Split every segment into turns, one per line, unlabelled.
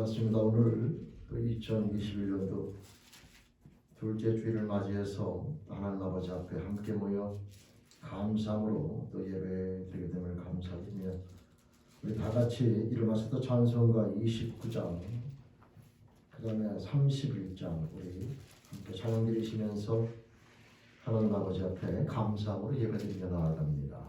반갑습니다. 오늘 2021년도 둘째 주일을 맞이해서 하나님 아버지 앞에 함께 모여 감사함으로 또 예배드리게 됨을 감사드리며 우리 다 같이 일어나서 또 찬송가 29장 그 다음에 31장 우리 함께 찬양 드리시면서 하나님 아버지 앞에 감사함으로 예배드리며 나아갑니다.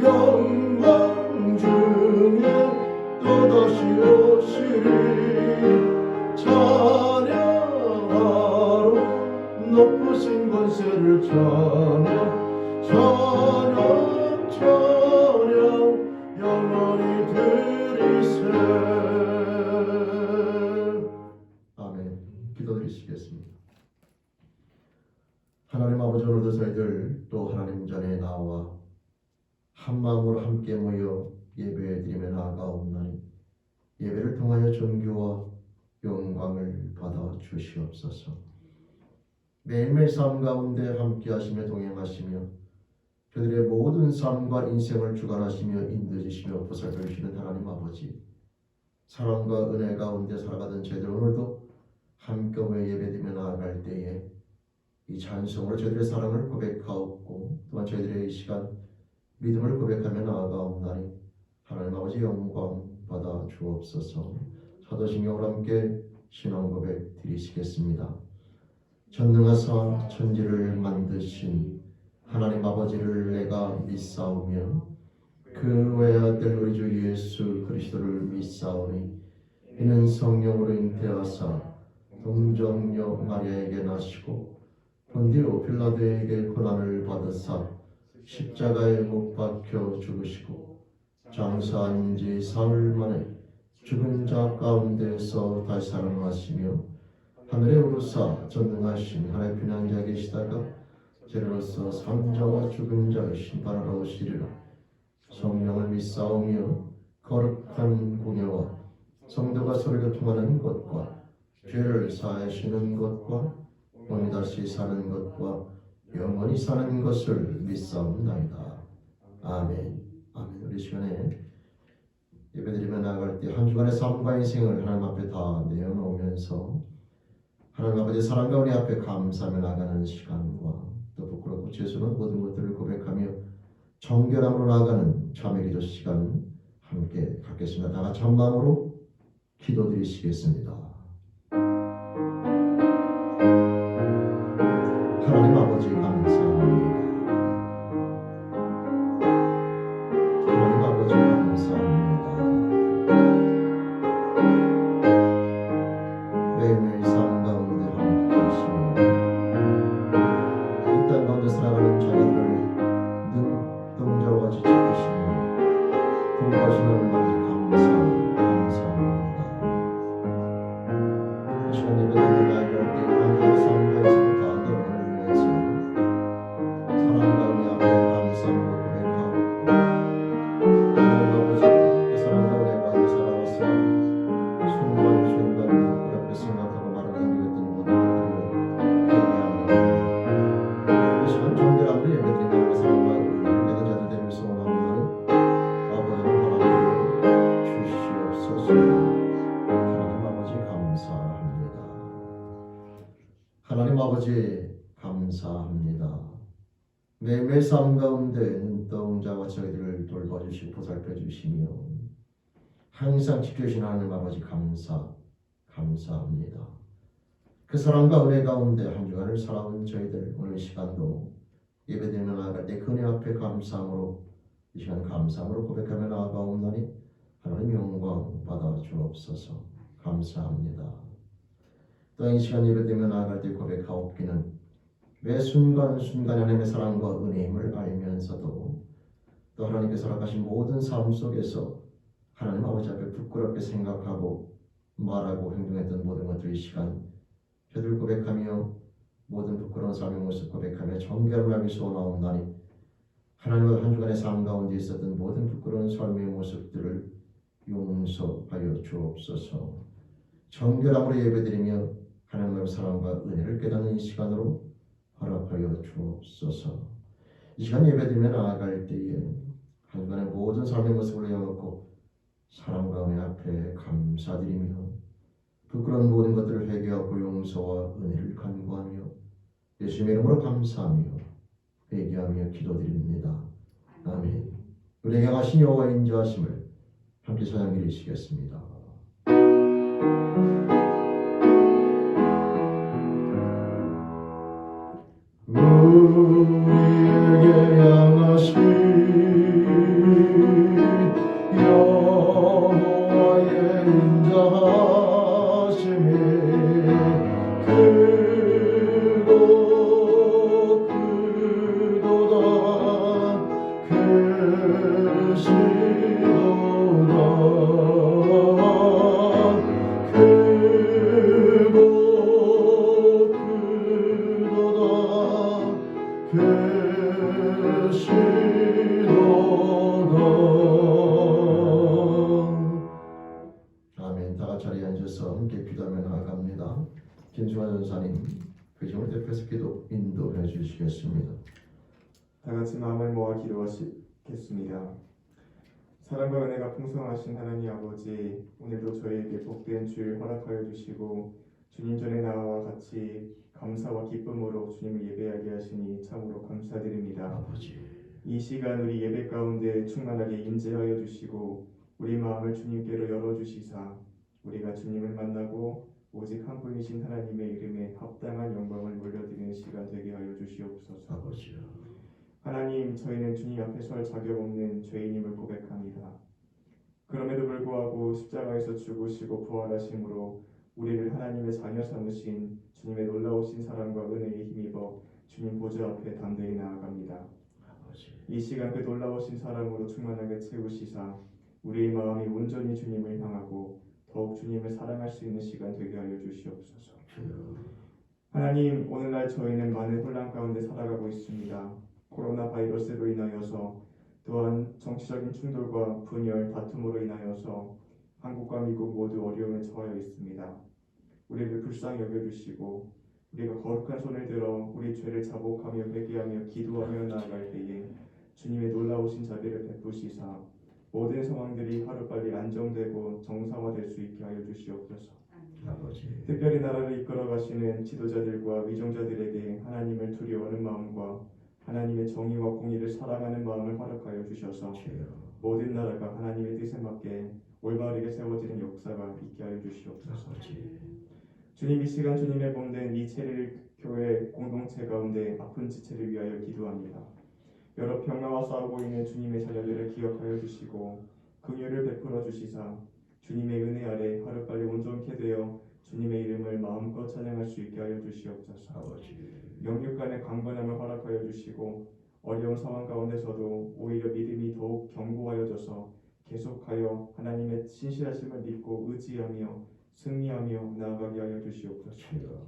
영광 중에 또다시 오시리 찬양하러 높으신 권세를 찬양 찬양 찬양 영원히 드리세.
아멘. 기도드리시겠습니다. 하나님 아버지, 오늘도 저희들 또 하나님 전에 나와 한 마음으로 함께 모여 예배드리며 나아가옵나니 예배를 통하여 존귀와 영광을 받아 주시옵소서. 매일매일 삶 가운데 함께 하시며 동행하시며 그들의 모든 삶과 인생을 주관하시며 인도해주시며 보살펴 주시는 하나님 아버지, 사랑과 은혜 가운데 살아가던 저희들 오늘도 함께 모여 예배드리며 나아갈 때에 이 찬송으로 저희들의 사랑을 고백하옵고 또한 저희들의 이 시간 믿음을 고백하며 나아가옵나니 하나님 아버지 영광 받아 주옵소서. 사도신경으로 함께 신앙 고백 드리시겠습니다. 전능하사 천지를 만드신 하나님 아버지를 내가 믿사오며 그 외아들 우리 주 예수 그리스도를 믿사오니 이는 성령으로 잉태하사 동정녀 마리아에게 나시고 본디오 빌라도에게 고난을 받으사 십자가에 못 박혀 죽으시고 장사한 지 사흘 만에 죽은 자 가운데서 다시 살아나시며 하늘에 오르사 전능하신 하나님의 편향자 계시다가 죄로서 산자와 죽은 자를 심판하러 오시리라. 성령을 믿사오며 거룩한 공예와 성도가 서로 교통하는 것과 죄를 사하시는 것과 오늘 다시 사는 것과 영원히 사는 것을 믿사옵나이다. 아멘. 아멘. 우리 시간에 예배드리며 나아갈 때 한 주간의 삶과 인생을 하나님 앞에 다 내어놓으면서 하나님 아버지 사랑과 은혜 앞에 감사하며 나가는 시간과 또 부끄럽고 죄송한 모든 것들을 고백하며 정결함으로 나아가는 참회 기도 시간 함께 갖겠습니다. 다 같이 한 마음으로 기도드리시겠습니다. 하나님 아버지 감사합니다. 하나님 아버지 감사합니다. 매일매일 삶 가운데 함께 하시며 이 땅 가운데 살아가는 자녀들을 눈동자와 같이 지키시며 공부하시는 얼마나 감사합니다. 이 시간 예배드리며 나아갈 때 하나님의 삶과 인생을 다 내어놓으면서 사랑과 은혜 앞에 감사함으로 고백하고 하나님 아버지 그 사랑과 은혜 가운데 살아가서 순간순간 그렇게 생각하고 말하는 모든 것들을 회개합니다. 이 시간 존귀함으로 예배드리며 사랑과 은혜를 깨닫는 자들 되며 소원하옵나니 아버지 하나님 주시옵소서. 하나님 아버지 감사합니다. 하나님 아버지 감사합니다. 매일매일 삶 가운데 눈동자와 저희들을 돌봐주시고 보살펴주시며 항상 지켜주신 하나님 아버지 감사합니다. 그 사랑과 은혜 가운데 한 주간을 살아온 저희들 오늘 시간도 예배드리며 나아갈 때 그 은혜 앞에 감사함으로 이 시간 감사함으로 고백하며 나아가옵나니 하나님 영광 받아 주옵소서. 감사합니다. 또한 이 시간 예배드리며 나아갈 때 고백하옵기는 매 순간순간 하나님의 사랑과 은혜임을 알면서도 또 하나님께서 허락하신 모든 삶 속에서 하나님 아버지 앞에 부끄럽게 생각하고 말하고 행동했던 모든 것들 이 시간 저들 고백하며 모든 부끄러운 삶의 모습 고백하며 정결함을 하며 소원하옵나니 하나님과 한 주간의 삶 가운데 있었던 모든 부끄러운 삶의 모습들을 용서하여 주옵소서. 정결함으로 예배드리며 하나님의 사랑과 은혜를 깨닫는 이 시간으로 허락하여 주옵소서. 이 시간 예배드리며 나아갈 때에 한 주간의 모든 삶의 모습을 내어놓고 사랑과 은혜 앞에 감사드리며 부끄러운 모든 것들을 회개하고 용서와 은혜를 간구하며 예수님의 이름으로 감사하며 회개하며 기도드립니다. 아멘. 우리에게 향하신 여호와의 인자하심을 함께 찬양 드리시겠습니다.
우리에게 향하신 여호와의 인자하심이 크고
그 점을 대표해서 기도 인도해 주시겠습니다.
다 같이 마음을 모아 기도하시겠습니다. 사랑과 은혜가 풍성하신 하나님 아버지, 오늘도 저희에게 복된 주일 허락하여 주시고 주님 전에 나와 같이 감사와 기쁨으로 주님을 예배하게 하시니 참으로 감사드립니다.
아버지,
이 시간 우리 예배 가운데 충만하게 임재하여 주시고 우리 마음을 주님께로 열어주시사 우리가 주님을 만나고 오직 한 분이신 하나님의 이름에 합당한 영광을 돌려드리는 시간 되게 하여 주시옵소서.
아버지요.
하나님, 저희는 주님 앞에 설 자격 없는 죄인임을 고백합니다. 그럼에도 불구하고 십자가에서 죽으시고 부활하심으로 우리를 하나님의 자녀 삼으신 주님의 놀라우신 사랑과 은혜에 힘입어 주님 보좌 앞에 담대히 나아갑니다.
아버지,
이 시간 그 놀라우신 사랑으로 충만하게 채우시사 우리의 마음이 온전히 주님을 향하고 더욱 주님을 사랑할 수 있는 시간 되게 하여 주시옵소서.
주여.
하나님, 오늘날 저희는 많은 혼란 가운데 살아가고 있습니다. 코로나 바이러스로 인하여서 또한 정치적인 충돌과 분열, 다툼으로 인하여서 한국과 미국 모두 어려움에 처하여 있습니다. 우리를 불쌍히 여겨주시고 우리가 거룩한 손을 들어 우리 죄를 자복하며 회개하며 기도하며 나아갈 때에 주님의 놀라우신 자비를 베푸시사 모든 상황들이 하루빨리 안정되고 정상화될 수 있게 하여 주시옵소서.
아버지,
특별히 나라를 이끌어 가시는 지도자들과 위정자들에게 하나님을 두려워하는 마음과 하나님의 정의와 공의를 사랑하는 마음을 허락하여 주셔서
주여.
모든 나라가 하나님의 뜻에 맞게 올바르게 세워지는 역사가 있게 하여 주시옵소서.
아버지,
주님, 이 시간 주님의 몸된 이 체릴 교회 공동체 가운데 아픈 지체를 위하여 기도합니다. 여러 병마와 싸우고 있는 주님의 자녀들을 기억하여 주시고 긍휼을 베풀어 주시사 주님의 은혜 아래 하루빨리 온전케 되어 주님의 이름을 마음껏 찬양할 수 있게 하여 주시옵소서.
아버지,
영육 간의 강건함을 허락하여 주시고 어려운 상황 가운데서도 오히려 믿음이 더욱 견고하여져서 계속하여 하나님의 신실하심을 믿고 의지하며 승리하며 나아가게 하여 주시옵소서.
주여.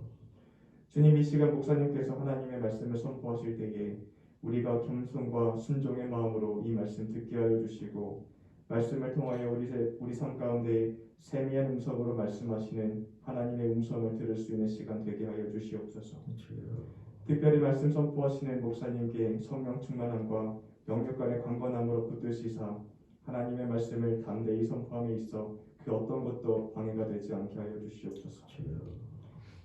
주님, 이 시간 목사님께서 하나님의 말씀을 선포하실 때에 우리가 겸손과 순종의 마음으로 이 말씀 듣게 하여 주시고 말씀을 통하여 우리 삶 가운데 세미한 음성으로 말씀하시는 하나님의 음성을 들을 수 있는 시간 되게 하여 주시옵소서.
주여.
특별히 말씀 선포하시는 목사님께 성령 충만함과 영육 간의 강건함으로 붙드시사 하나님의 말씀을 담대히 선포함에 있어 그 어떤 것도 방해가 되지 않게 하여 주시옵소서.
주여.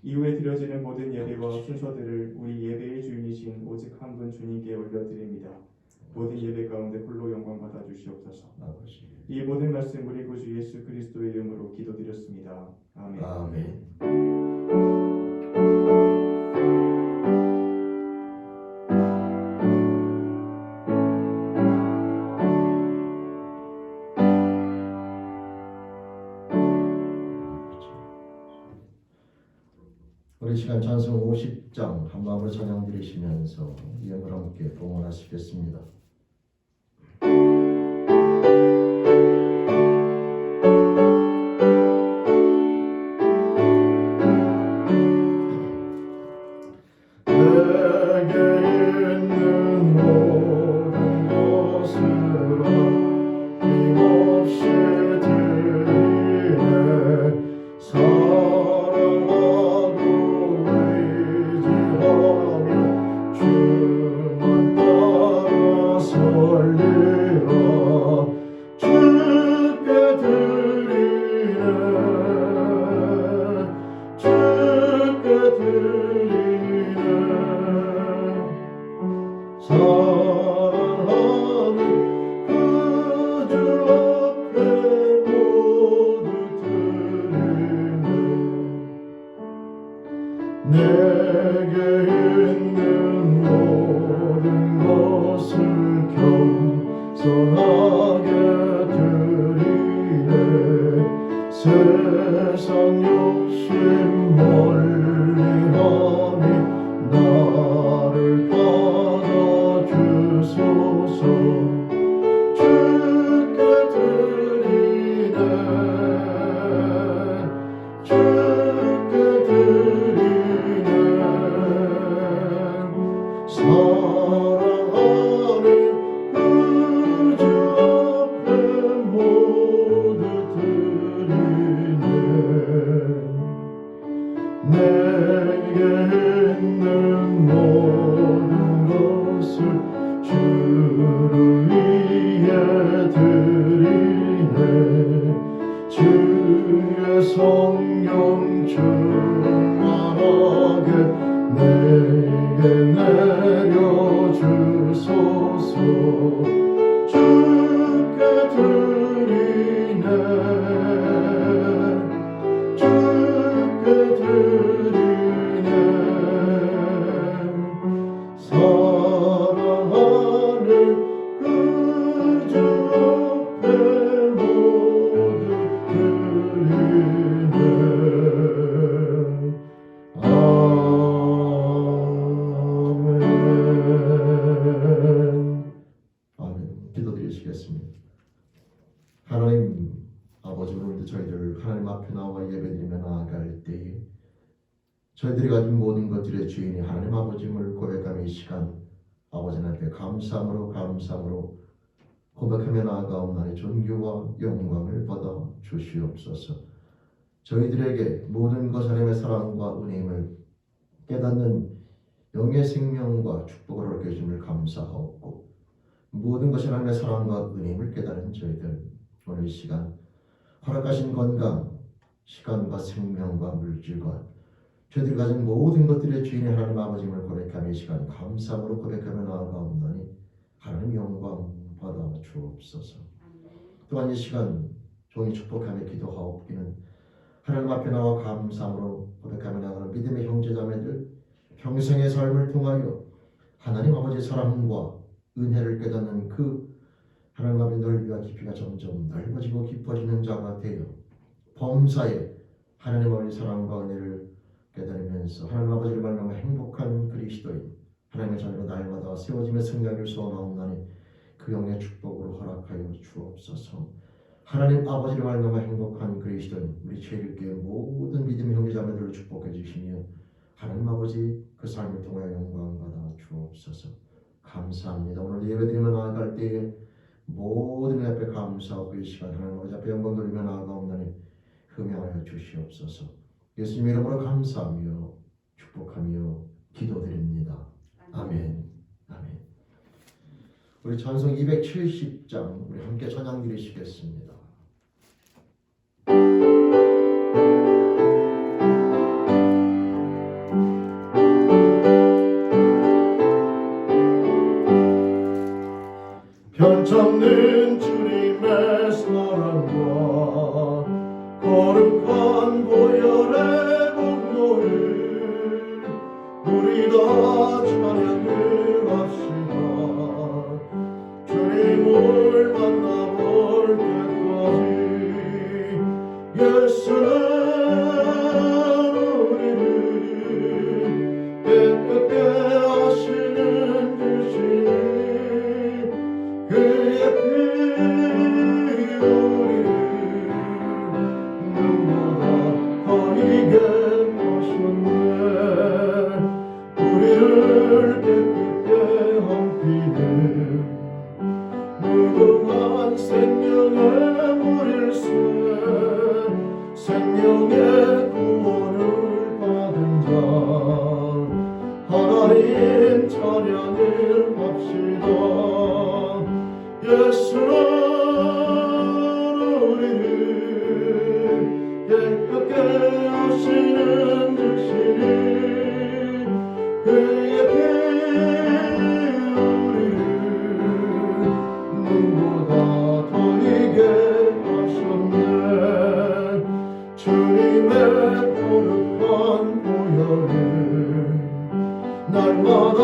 이후에 드려지는 모든 예배와 순서들을 우리 예배의 주인이신 오직 한 분 주님께 올려드립니다. 모든 예배 가운데 홀로 영광 받아 주시옵소서.
아버지.
이 모든 말씀 우리 구주 예수 그리스도의 이름으로 기도드렸습니다. 아멘.
아멘. 우리 시간 찬송 50장 한 마음으로 찬양 드리시면서 이음을 함께 봉헌하시겠습니다.
내게 있는 모든 것을 힘없이 드리네. 사랑하고 의지하며 주만 따라 설리라. 주께 드리네. 주께 드리네. 사랑하는 그 주 앞에 모두 드리네. 내게 있는 모든 것을 겸손하게 드리네. 세상 욕심 멀리하니 나를 받아주소서. 주께 드리네. 주께 드리네. 사랑하는 그 주 앞에 모두 드리네. 내 내게 내려주소서. 주께 드리네, 주께 드리네. 사랑하는 그 주 앞에 모두 드리네.
아멘. 기도드리시겠습니다. 하나님 아버지, 오늘도 저희들 하나님 앞에 나와 예배드리며 나아갈 때에 저희들이 가진 모든 것들의 주인이 하나님 아버지임을 고백하며 이 시간 아버지 앞에 감사함으로 고백하며 나아가옵나니 존귀와 영광을 받아 주시옵소서. 저희들에게 모든 것 하나님의 사랑과 은혜임을 깨닫는 영의 생명과 축복을 얻게 해주심을 감사하옵고, 모든 것이 하나님의 사랑과 은혜임을 깨달은 저희들 오늘 이 시간 허락하신 건강, 시간과 생명과 물질과 저희들이 가진 모든 것들의 주인이 하나님 아버지임을 고백하며 이 시간 감사함으로 고백하며 나아가옵나니 하나님 영광 받아 주옵소서. 또한 이 시간 종이 축복하며 기도하옵기는 하나님 앞에 나와 감사함으로 고백하며 나아가는 믿음의 형제자매들 평생의 삶을 통하여 하나님 아버지의 사랑과 은혜를 깨닫는 그 하나님 아버지의 넓이와 깊이가 점점 넓어지고 깊어지는 자가 되어 범사에 하나님 아버지의 사랑과 은혜를 깨달으면서 하나님 아버지를 말미암아 행복한 그리스도인 하나님의 자녀로 날마다 세워지며 승리하길 소원하옵나니 그 영의 축복으로 허락하여 주옵소서. 하나님 아버지를 말미암아 행복한 그리스도인 우리 죄인께 모든 믿음의 형제자매들을 축복해 주시며 하나님 아버지 그 삶을 통하여 영광 받아 주옵소서. 감사합니다. 오늘 예배드리며 나아갈 때에 모든 앞에 감사하고 이 시간 하나님 아버지 앞에 영광 돌리며 나아가옵나니 흠양하여 주시옵소서. 예수님 이름으로 감사하며 축복하며 기도드립니다. 아멘. 아멘. 우리 찬송 270장 우리 함께 찬양 드리시겠습니다.
편찮는 주님의 사랑과 거룩한 보혈의 공로를 우리 다 찬양을 합시다. 주님을 만나볼 때까지 예수는 우리를 깨끗게 하시는 주시니 그의 피 우리를 눈보다 더 이게 하셨네. 우리를 깨끗게 한 피는 무궁한 생명의 물일세. 생명의 구원을 받은 자 하나님 찬양을 합시다. 예수는 우리를 깨끗게 하시는 주시니 그의 피 우리를 눈보다 더 이게 하셨네. 주님의 거룩한 보혈을 날마다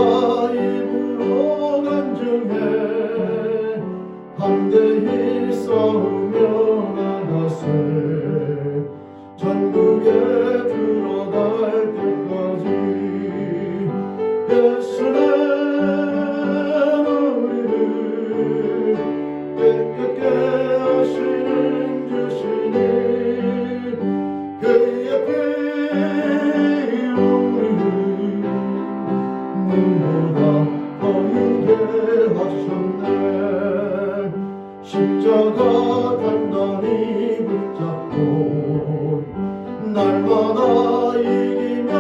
입으로 간증해 담대히 싸우며 나가세. 전국에 들어갈 때까지 예수는 우리를 깨끗게 하시는 주시니 그의 피 우리를 눈보다 더 이게 하셨네. 십자가 단단히 붙잡고 날마다 이기며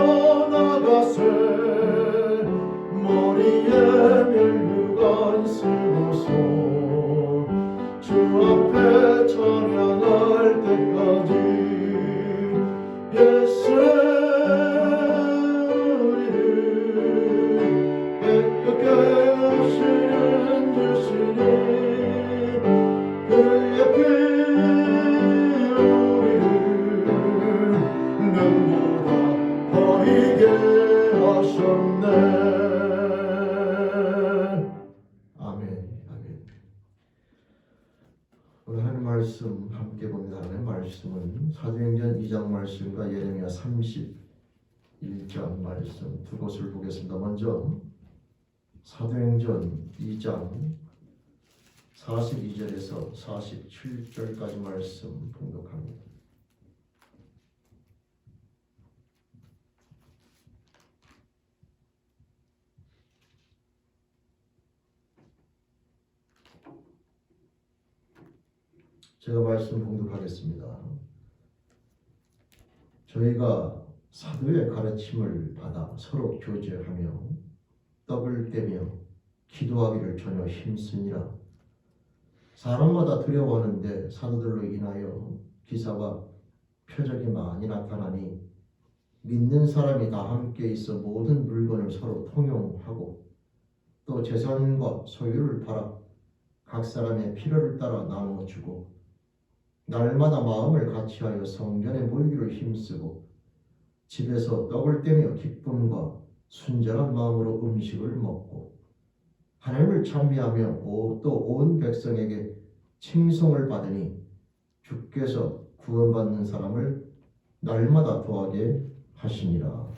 나가세. 머리에 면류관 쓰고서 주 앞에 찬양할 때까지 예수는 우리를 하셨네.
아멘. 아멘. 오늘 하나님 말씀 함께 봅니다. 하나님 말씀은 사도행전 2장 말씀과 예레미야 31장 말씀 두 곳을 보겠습니다. 먼저 사도행전 2장 42절에서 47절까지 말씀 봉독합니다. 제가 말씀 봉독하겠습니다. 저희가 사도의 가르침을 받아 서로 교제하며 떡을 떼며 기도하기를 전혀 힘쓰니라. 사람마다 두려워하는데 사도들로 인하여 기사와 표적이 많이 나타나니 믿는 사람이 다 함께 있어 모든 물건을 서로 통용하고 또 재산과 소유를 팔아 각 사람의 필요를 따라 나누어 주고 날마다 마음을 같이하여 성전에 모이기를 힘쓰고 집에서 떡을 떼며 기쁨과 순전한 마음으로 음식을 먹고 하나님을 찬미하며 또 온 백성에게 칭송을 받으니 주께서 구원받는 사람을 날마다 도하게 하시니라.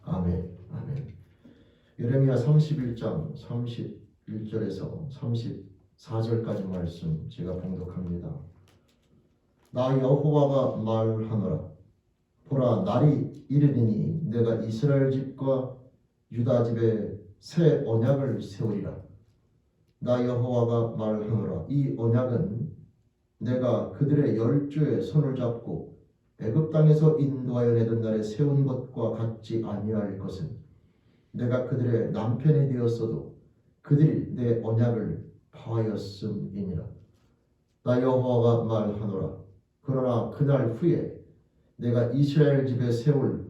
아멘. 아멘. 예레미야 31장 31절에서 34절까지 말씀 제가 봉독합니다. 나 여호와가 말하노라. 보라, 날이 이르리니 내가 이스라엘 집과 유다 집에 새 언약을 세우리라. 나 여호와가 말하노라. 이 언약은 내가 그들의 열조의 손을 잡고 애굽 땅에서 인도하여 내던 날에 세운 것과 같지 아니할 것은 내가 그들의 남편이 되었어도 그들이 내 언약을 파하였음이니라. 나 여호와가 말하노라. 그러나 그날 후에 내가 이스라엘 집에 세울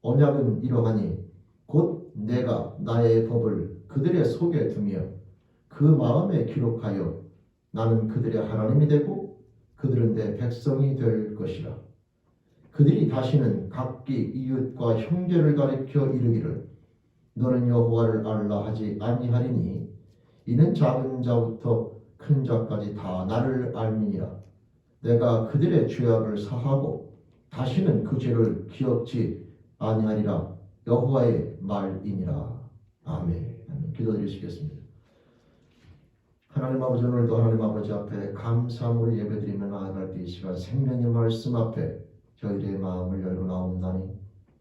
언약은 이러하니 곧 내가 나의 법을 그들의 속에 두며 그 마음에 기록하여 나는 그들의 하나님이 되고 그들은 내 백성이 될 것이라. 그들이 다시는 각기 이웃과 형제를 가리켜 이르기를 너는 여호와를 알라 하지 아니하리니 이는 작은 자부터 큰 자까지 다 나를 알미니라. 내가 그들의 죄악을 사하고 다시는 그 죄를 기억지 아니하리라. 여호와의 말이니라. 아멘. 아멘. 기도드리시겠습니다. 하나님 아버지, 오늘도 하나님 아버지 앞에 감사함으로 예배드리며 나아갈 때 이 시간 생명의 말씀 앞에 저희들의 마음을 열고 나옵나니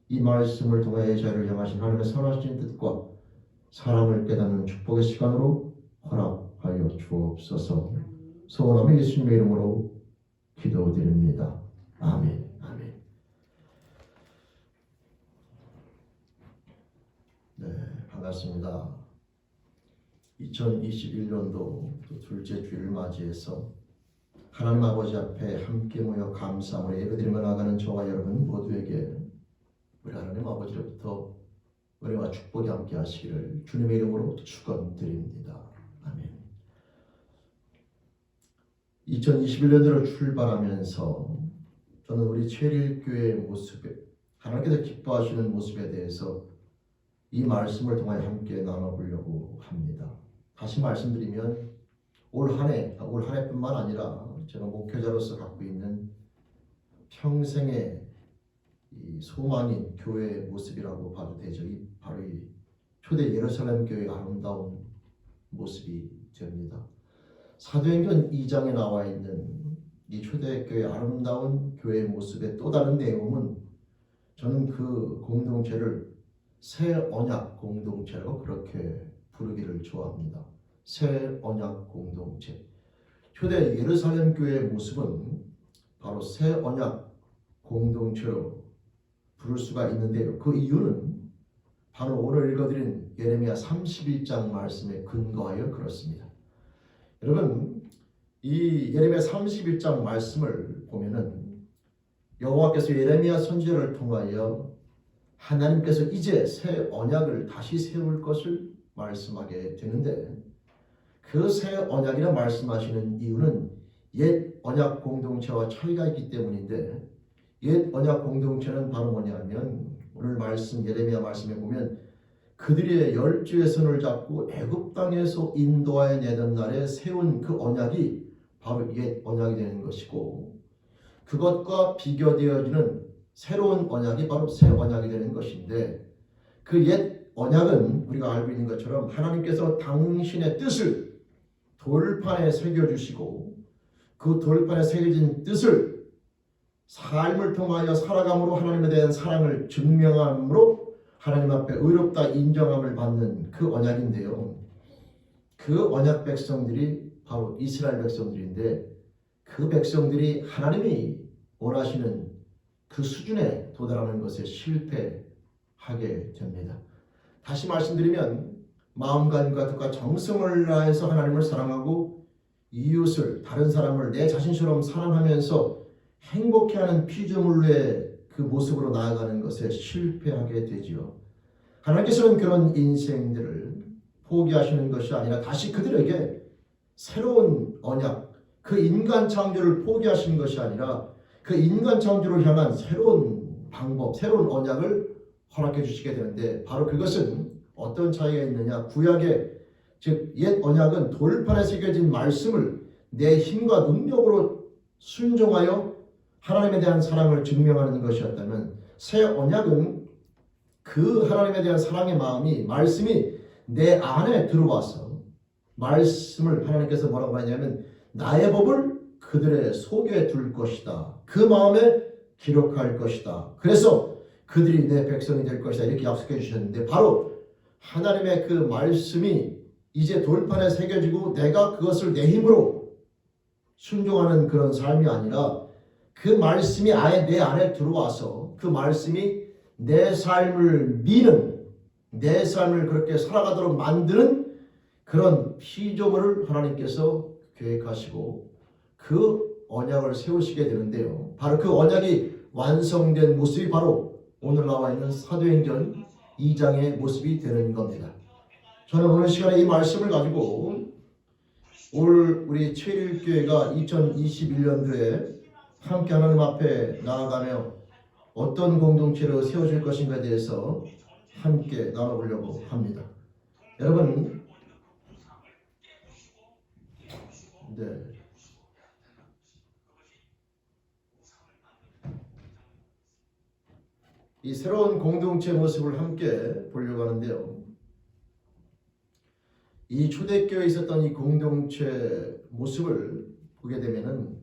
이 말씀을 통하여 저희를 향하신 하나님의 선하신 뜻과 사랑을 깨닫는 축복의 시간으로 허락하여 주옵소서. 소원하며 예수님의 이름으로 기도드립니다. 아멘. 아멘. 네, 반갑습니다. 2021년도 둘째 주일을 맞이해서 하나님 아버지 앞에 함께 모여 감사함으로 예배드리며 나가는 저와 여러분 모두에게 우리 하나님 아버지로부터 은혜와 축복이 함께 하시기를 주님의 이름으로 축원드립니다. 아멘. 2021년으로 출발하면서 저는 우리 최일교회의 모습에 하나님께서 기뻐하시는 모습에 대해서 이 말씀을 통하여 함께 나눠보려고 합니다. 다시 말씀드리면 올 한 해뿐만 아니라 제가 목회자로서 갖고 있는 평생의 이 소망인 교회의 모습이라고 봐도 되죠. 바로 이 초대 예루살렘 교회의 아름다운 모습이 됩니다. 사도행전 2장에 나와 있는 이 초대교회의 아름다운 교회의 모습의 또 다른 내용은 저는 그 공동체를 새 언약 공동체라고 그렇게 부르기를 좋아합니다. 새 언약 공동체. 초대 예루살렘 교회의 모습은 바로 새 언약 공동체로 부를 수가 있는데요. 그 이유는 바로 오늘 읽어드린 예레미야 31장 말씀에 근거하여 그렇습니다. 여러분, 이 예레미야 31장 말씀을 보면은 여호와께서 예레미야 선지자를 통하여 하나님께서 이제 새 언약을 다시 세울 것을 말씀하게 되는데 그 새 언약이라 말씀하시는 이유는 옛 언약 공동체와 차이가 있기 때문인데 옛 언약 공동체는 바로 뭐냐면 오늘 말씀 예레미야 말씀에 보면 그들의 열주의 손을 잡고 애굽 땅에서 인도하여 내던 날에 세운 그 언약이 바로 옛 언약이 되는 것이고, 그것과 비교되어지는 새로운 언약이 바로 새 언약이 되는 것인데, 그 옛 언약은 우리가 알고 있는 것처럼 하나님께서 당신의 뜻을 돌판에 새겨주시고, 그 돌판에 새겨진 뜻을 삶을 통하여 살아감으로 하나님에 대한 사랑을 증명함으로 하나님 앞에 의롭다 인정함을 받는 그 언약인데요. 그 언약 백성들이 바로 이스라엘 백성들인데, 그 백성들이 하나님이 원하시는 그 수준에 도달하는 것에 실패하게 됩니다. 다시 말씀드리면 마음과 뜻과 정성을 다해서 하나님을 사랑하고 이웃을, 다른 사람을 내 자신처럼 사랑하면서 행복해하는 피조물의 그 모습으로 나아가는 것에 실패하게 되지요. 하나님께서는 그런 인생들을 포기하시는 것이 아니라 다시 그들에게 새로운 언약, 그 인간 창조를 포기하시는 것이 아니라 그 인간 창조를 향한 새로운 방법, 새로운 언약을 허락해 주시게 되는데, 바로 그것은 어떤 차이가 있느냐? 구약의 즉 옛 언약은 돌판에 새겨진 말씀을 내 힘과 능력으로 순종하여 하나님에 대한 사랑을 증명하는 것이었다면, 새 언약은 그 하나님에 대한 사랑의 마음이, 말씀이 내 안에 들어와서 말씀을 하나님께서 뭐라고 하냐면 나의 법을 그들의 속에 둘 것이다. 그 마음에 기록할 것이다. 그래서 그들이 내 백성이 될 것이다. 이렇게 약속해 주셨는데, 바로 하나님의 그 말씀이 이제 돌판에 새겨지고 내가 그것을 내 힘으로 순종하는 그런 삶이 아니라, 그 말씀이 아예 내 안에 들어와서 그 말씀이 내 삶을 미는, 내 삶을 그렇게 살아가도록 만드는 그런 피조물을 하나님께서 계획하시고 그 언약을 세우시게 되는데요. 바로 그 언약이 완성된 모습이 바로 오늘 나와 있는 사도행전 2장의 모습이 되는 겁니다. 저는 오늘 시간에 이 말씀을 가지고 우리 최일교회가 2021년도에 함께 하나님 앞에 나아가며 어떤 공동체로 세워질 것인가에 대해서 함께 나눠보려고 합니다. 여러분, 이 새로운 공동체 모습을 함께 보려고 하는데요. 이 초대교회에 있었던 이 공동체 모습을 보게 되면은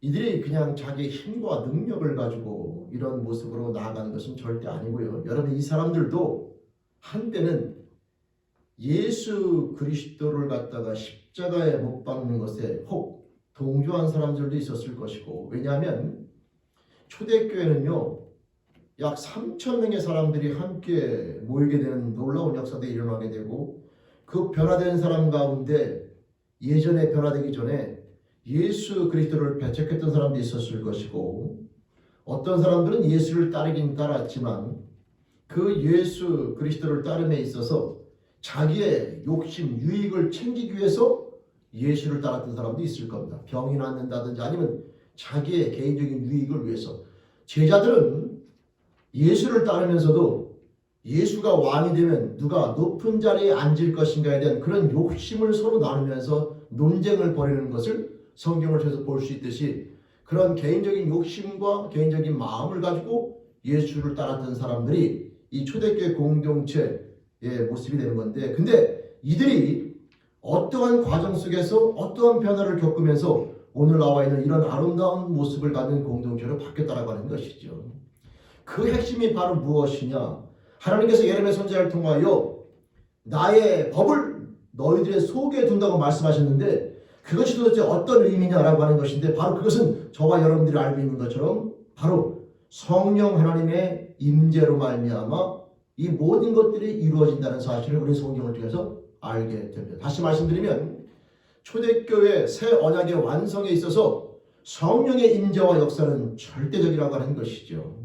이들이 그냥 자기 힘과 능력을 가지고 이런 모습으로 나아가는 것은 절대 아니고요. 여러분, 이 사람들도 한때는 예수 그리스도를 갖다가 십자가에 못 박는 것에 혹 동조한 사람들도 있었을 것이고, 왜냐하면 초대교회는요 약 3,000명의 사람들이 함께 모이게 되는 놀라운 역사들이 일어나게 되고, 그 변화된 사람 가운데 예전에 변화되기 전에 예수 그리스도를 배척했던 사람도 있었을 것이고, 어떤 사람들은 예수를 따르긴 따랐지만 그 예수 그리스도를 따름에 있어서 자기의 욕심, 유익을 챙기기 위해서 예수를 따랐던 사람도 있을 겁니다. 병이 낫는다든지 아니면 자기의 개인적인 유익을 위해서. 제자들은 예수를 따르면서도 예수가 왕이 되면 누가 높은 자리에 앉을 것인가에 대한 그런 욕심을 서로 나누면서 논쟁을 벌이는 것을 성경을 통해서 볼 수 있듯이, 그런 개인적인 욕심과 개인적인 마음을 가지고 예수를 따랐던 사람들이 이 초대교회 공동체의 모습이 되는 건데, 근데 이들이 어떠한 과정 속에서 어떠한 변화를 겪으면서 오늘 나와 있는 이런 아름다운 모습을 갖는 공동체로 바뀌었다라고 하는 것이죠. 그 핵심이 바로 무엇이냐? 하나님께서 예레미야 선지자를 통하여 나의 법을 너희들의 속에 둔다고 말씀하셨는데, 그것이 도대체 어떤 의미냐라고 하는 것인데, 바로 그것은 저와 여러분들이 알고 있는 것처럼 바로 성령 하나님의 임재로 말미암아 이 모든 것들이 이루어진다는 사실을 우리 성경을 통해서 알게 됩니다. 다시 말씀드리면 초대교회 새 언약의 완성에 있어서 성령의 임재와 역사는 절대적이라고 하는 것이죠.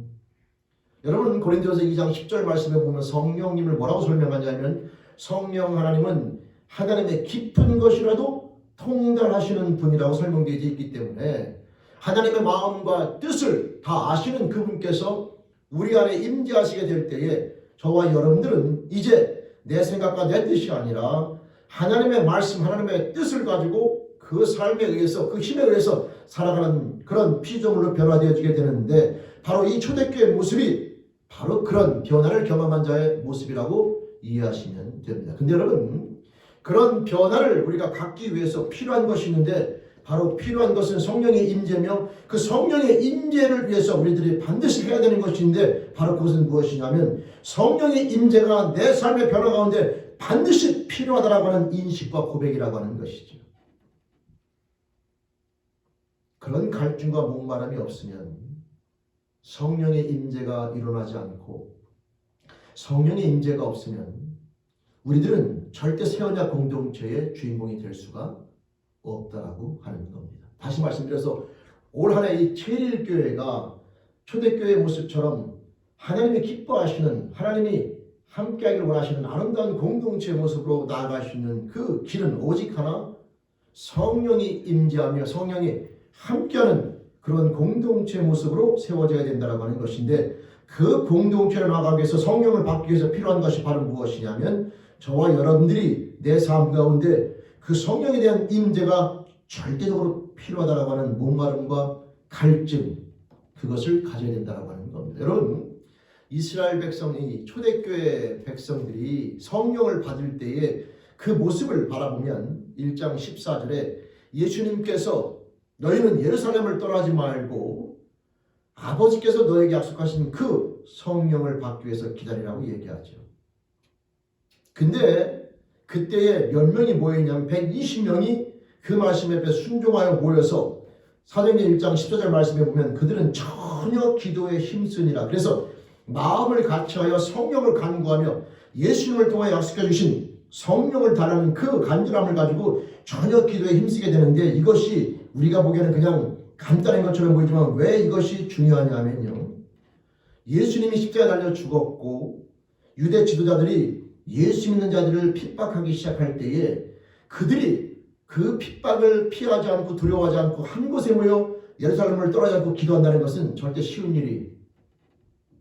여러분, 고린도전서 2장 10절 말씀에 보면 성령님을 뭐라고 설명하냐면, 성령 하나님은 하나님의 깊은 것이라도 통달하시는 분이라고 설명되어 있기 때문에 하나님의 마음과 뜻을 다 아시는 그분께서 우리 안에 임재하시게 될 때에 저와 여러분들은 이제 내 생각과 내 뜻이 아니라 하나님의 말씀, 하나님의 뜻을 가지고 그 삶에 의해서, 그 힘에 의해서 살아가는 그런 피조물로 변화되어지게 되는데, 바로 이 초대교회의 모습이 바로 그런 변화를 경험한 자의 모습이라고 이해하시면 됩니다. 근데 여러분, 그런 변화를 우리가 갖기 위해서 필요한 것이 있는데, 바로 필요한 것은 성령의 임재며, 그 성령의 임재를 위해서 우리들이 반드시 해야 되는 것인데, 바로 그것은 무엇이냐면 성령의 임재가 내 삶의 변화 가운데 반드시 필요하다라고 하는 인식과 고백이라고 하는 것이죠. 그런 갈증과 목마름이 없으면 성령의 임재가 일어나지 않고, 성령의 임재가 없으면 우리들은 절대 새 언약 공동체의 주인공이 될 수가 없다라고 하는 겁니다. 다시 말씀드려서 올 한 해 이 최일교회가 초대교회의 모습처럼 하나님이 기뻐하시는, 하나님이 함께하기를 원하시는 아름다운 공동체의 모습으로 나아갈 수 있는 그 길은 오직 하나, 성령이 임재하며 성령이 함께하는 그런 공동체의 모습으로 세워져야 된다고 하는 것인데, 그 공동체를 나아가기 위해서 성령을 받기 위해서 필요한 것이 바로 무엇이냐면 저와 여러분들이 내 삶 가운데 그 성령에 대한 임재가 절대적으로 필요하다고 하는 목마름과 갈증, 그것을 가져야 된다고 하는 겁니다. 여러분, 이스라엘 백성이, 초대교회 백성들이 성령을 받을 때에 그 모습을 바라보면 1장 14절에 예수님께서 너희는 예루살렘을 떠나지 말고 아버지께서 너에게 약속하신 그 성령을 받기 위해서 기다리라고 얘기하죠. 근데 그때에 몇 명이 모여있냐면 120명이 그 말씀 앞에 순종하여 모여서 사도행전 1장 14절 말씀에 보면 그들은 전혀 기도에 힘쓰니라. 그래서 마음을 같이하여 성령을 간구하며 예수님을 통해 약속해 주신 성령을 달라는 그 간절함을 가지고 전혀 기도에 힘쓰게 되는데, 이것이 우리가 보기에는 그냥 간단한 것처럼 보이지만 왜 이것이 중요하냐 하면요, 예수님이 십자가에 달려 죽었고 유대 지도자들이 예수 믿는 자들을 핍박하기 시작할 때에 그들이 그 핍박을 피하지 않고 두려워하지 않고 한 곳에 모여 예루살렘을 떠나지 않고 기도한다는 것은 절대 쉬운 일이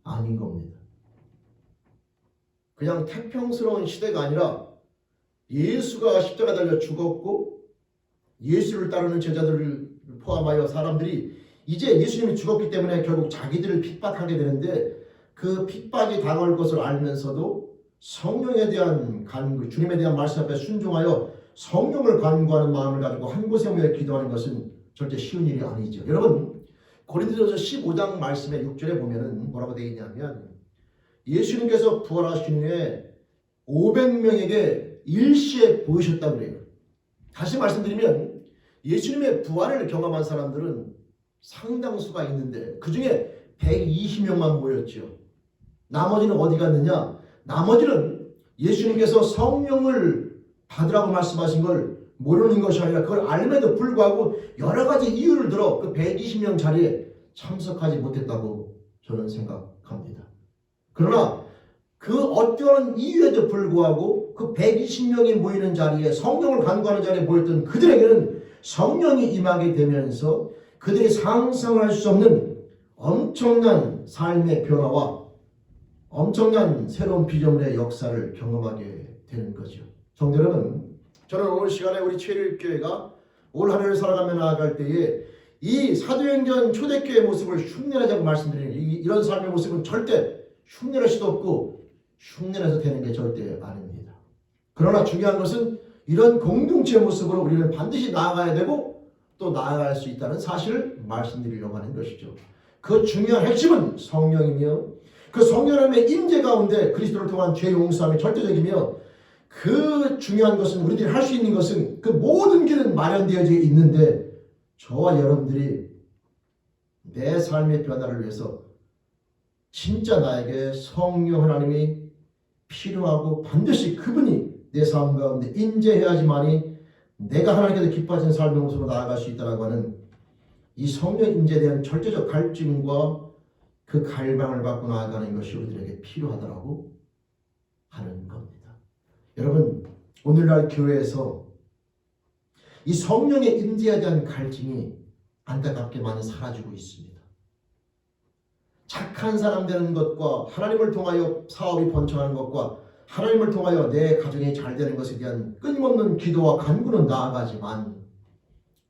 아닌 겁니다. 그냥 태평스러운 시대가 아니라 예수가 십자가에 달려 죽었고 예수를 따르는 제자들을 포함하여 사람들이 이제 예수님이 죽었기 때문에 결국 자기들을 핍박하게 되는데, 그 핍박이 다가올 것을 알면서도 성령에 대한 간구, 주님에 대한 말씀 앞에 순종하여 성령을 간구하는 마음을 가지고 한 곳에 모여 기도하는 것은 절대 쉬운 일이 아니죠. 여러분, 고린도전서 15장 말씀의 6절에 보면은 뭐라고 되어 있냐면 예수님께서 부활하신 후에 500명에게 일시에 보이셨다고 그래요. 다시 말씀드리면 예수님의 부활을 경험한 사람들은 상당수가 있는데 그 중에 120명만 모였죠. 나머지는 어디 갔느냐? 나머지는 예수님께서 성령을 받으라고 말씀하신 걸 모르는 것이 아니라 그걸 알면도 불구하고 여러 가지 이유를 들어 그 120명 자리에 참석하지 못했다고 저는 생각합니다. 그러나 그 어떠한 이유에도 불구하고 그 120명이 모이는 자리에, 성령을 간구하는 자리에 모였던 그들에게는 성령이 임하게 되면서 그들이 상상할 수 없는 엄청난 삶의 변화와 엄청난 새로운 피조물의 역사를 경험하게 되는 거죠. 성도 여러분, 저는 오늘 시간에 우리 최일교회가 올 한 해를 살아가며 나아갈 때에 이 사도행전 초대교회의 모습을 흉내내자고 말씀드리는, 이런 삶의 모습은 절대 흉내낼 수도 없고 흉내내서 되는 게 절대 아닙니다. 그러나 중요한 것은 이런 공동체의 모습으로 우리는 반드시 나아가야 되고 또 나아갈 수 있다는 사실을 말씀드리려고 하는 것이죠. 그 중요한 핵심은 성령이며 그 성령의 임재 가운데 그리스도를 통한 죄 용서함이 절대적이며, 그 중요한 것은 우리들이 할 수 있는 것은 그 모든 길은 마련되어져 있는데 저와 여러분들이 내 삶의 변화를 위해서 진짜 나에게 성령 하나님이 필요하고 반드시 그분이 내 삶 가운데 임재해야지만이 내가 하나님께서 기뻐하시는 삶의 모습으로 나아갈 수 있다고 하는 이 성령 임재에 대한 절대적 갈증과 그 갈망을 갖고 나아가는 것이 우리들에게 필요하다고 하는 겁니다. 여러분, 오늘날 교회에서 이 성령의 임재에 대한 갈증이 안타깝게 많이 사라지고 있습니다. 착한 사람 되는 것과 하나님을 통하여 사업이 번창하는 것과 하나님을 통하여 내 가정이 잘 되는 것에 대한 끊임없는 기도와 간구는 나아가지만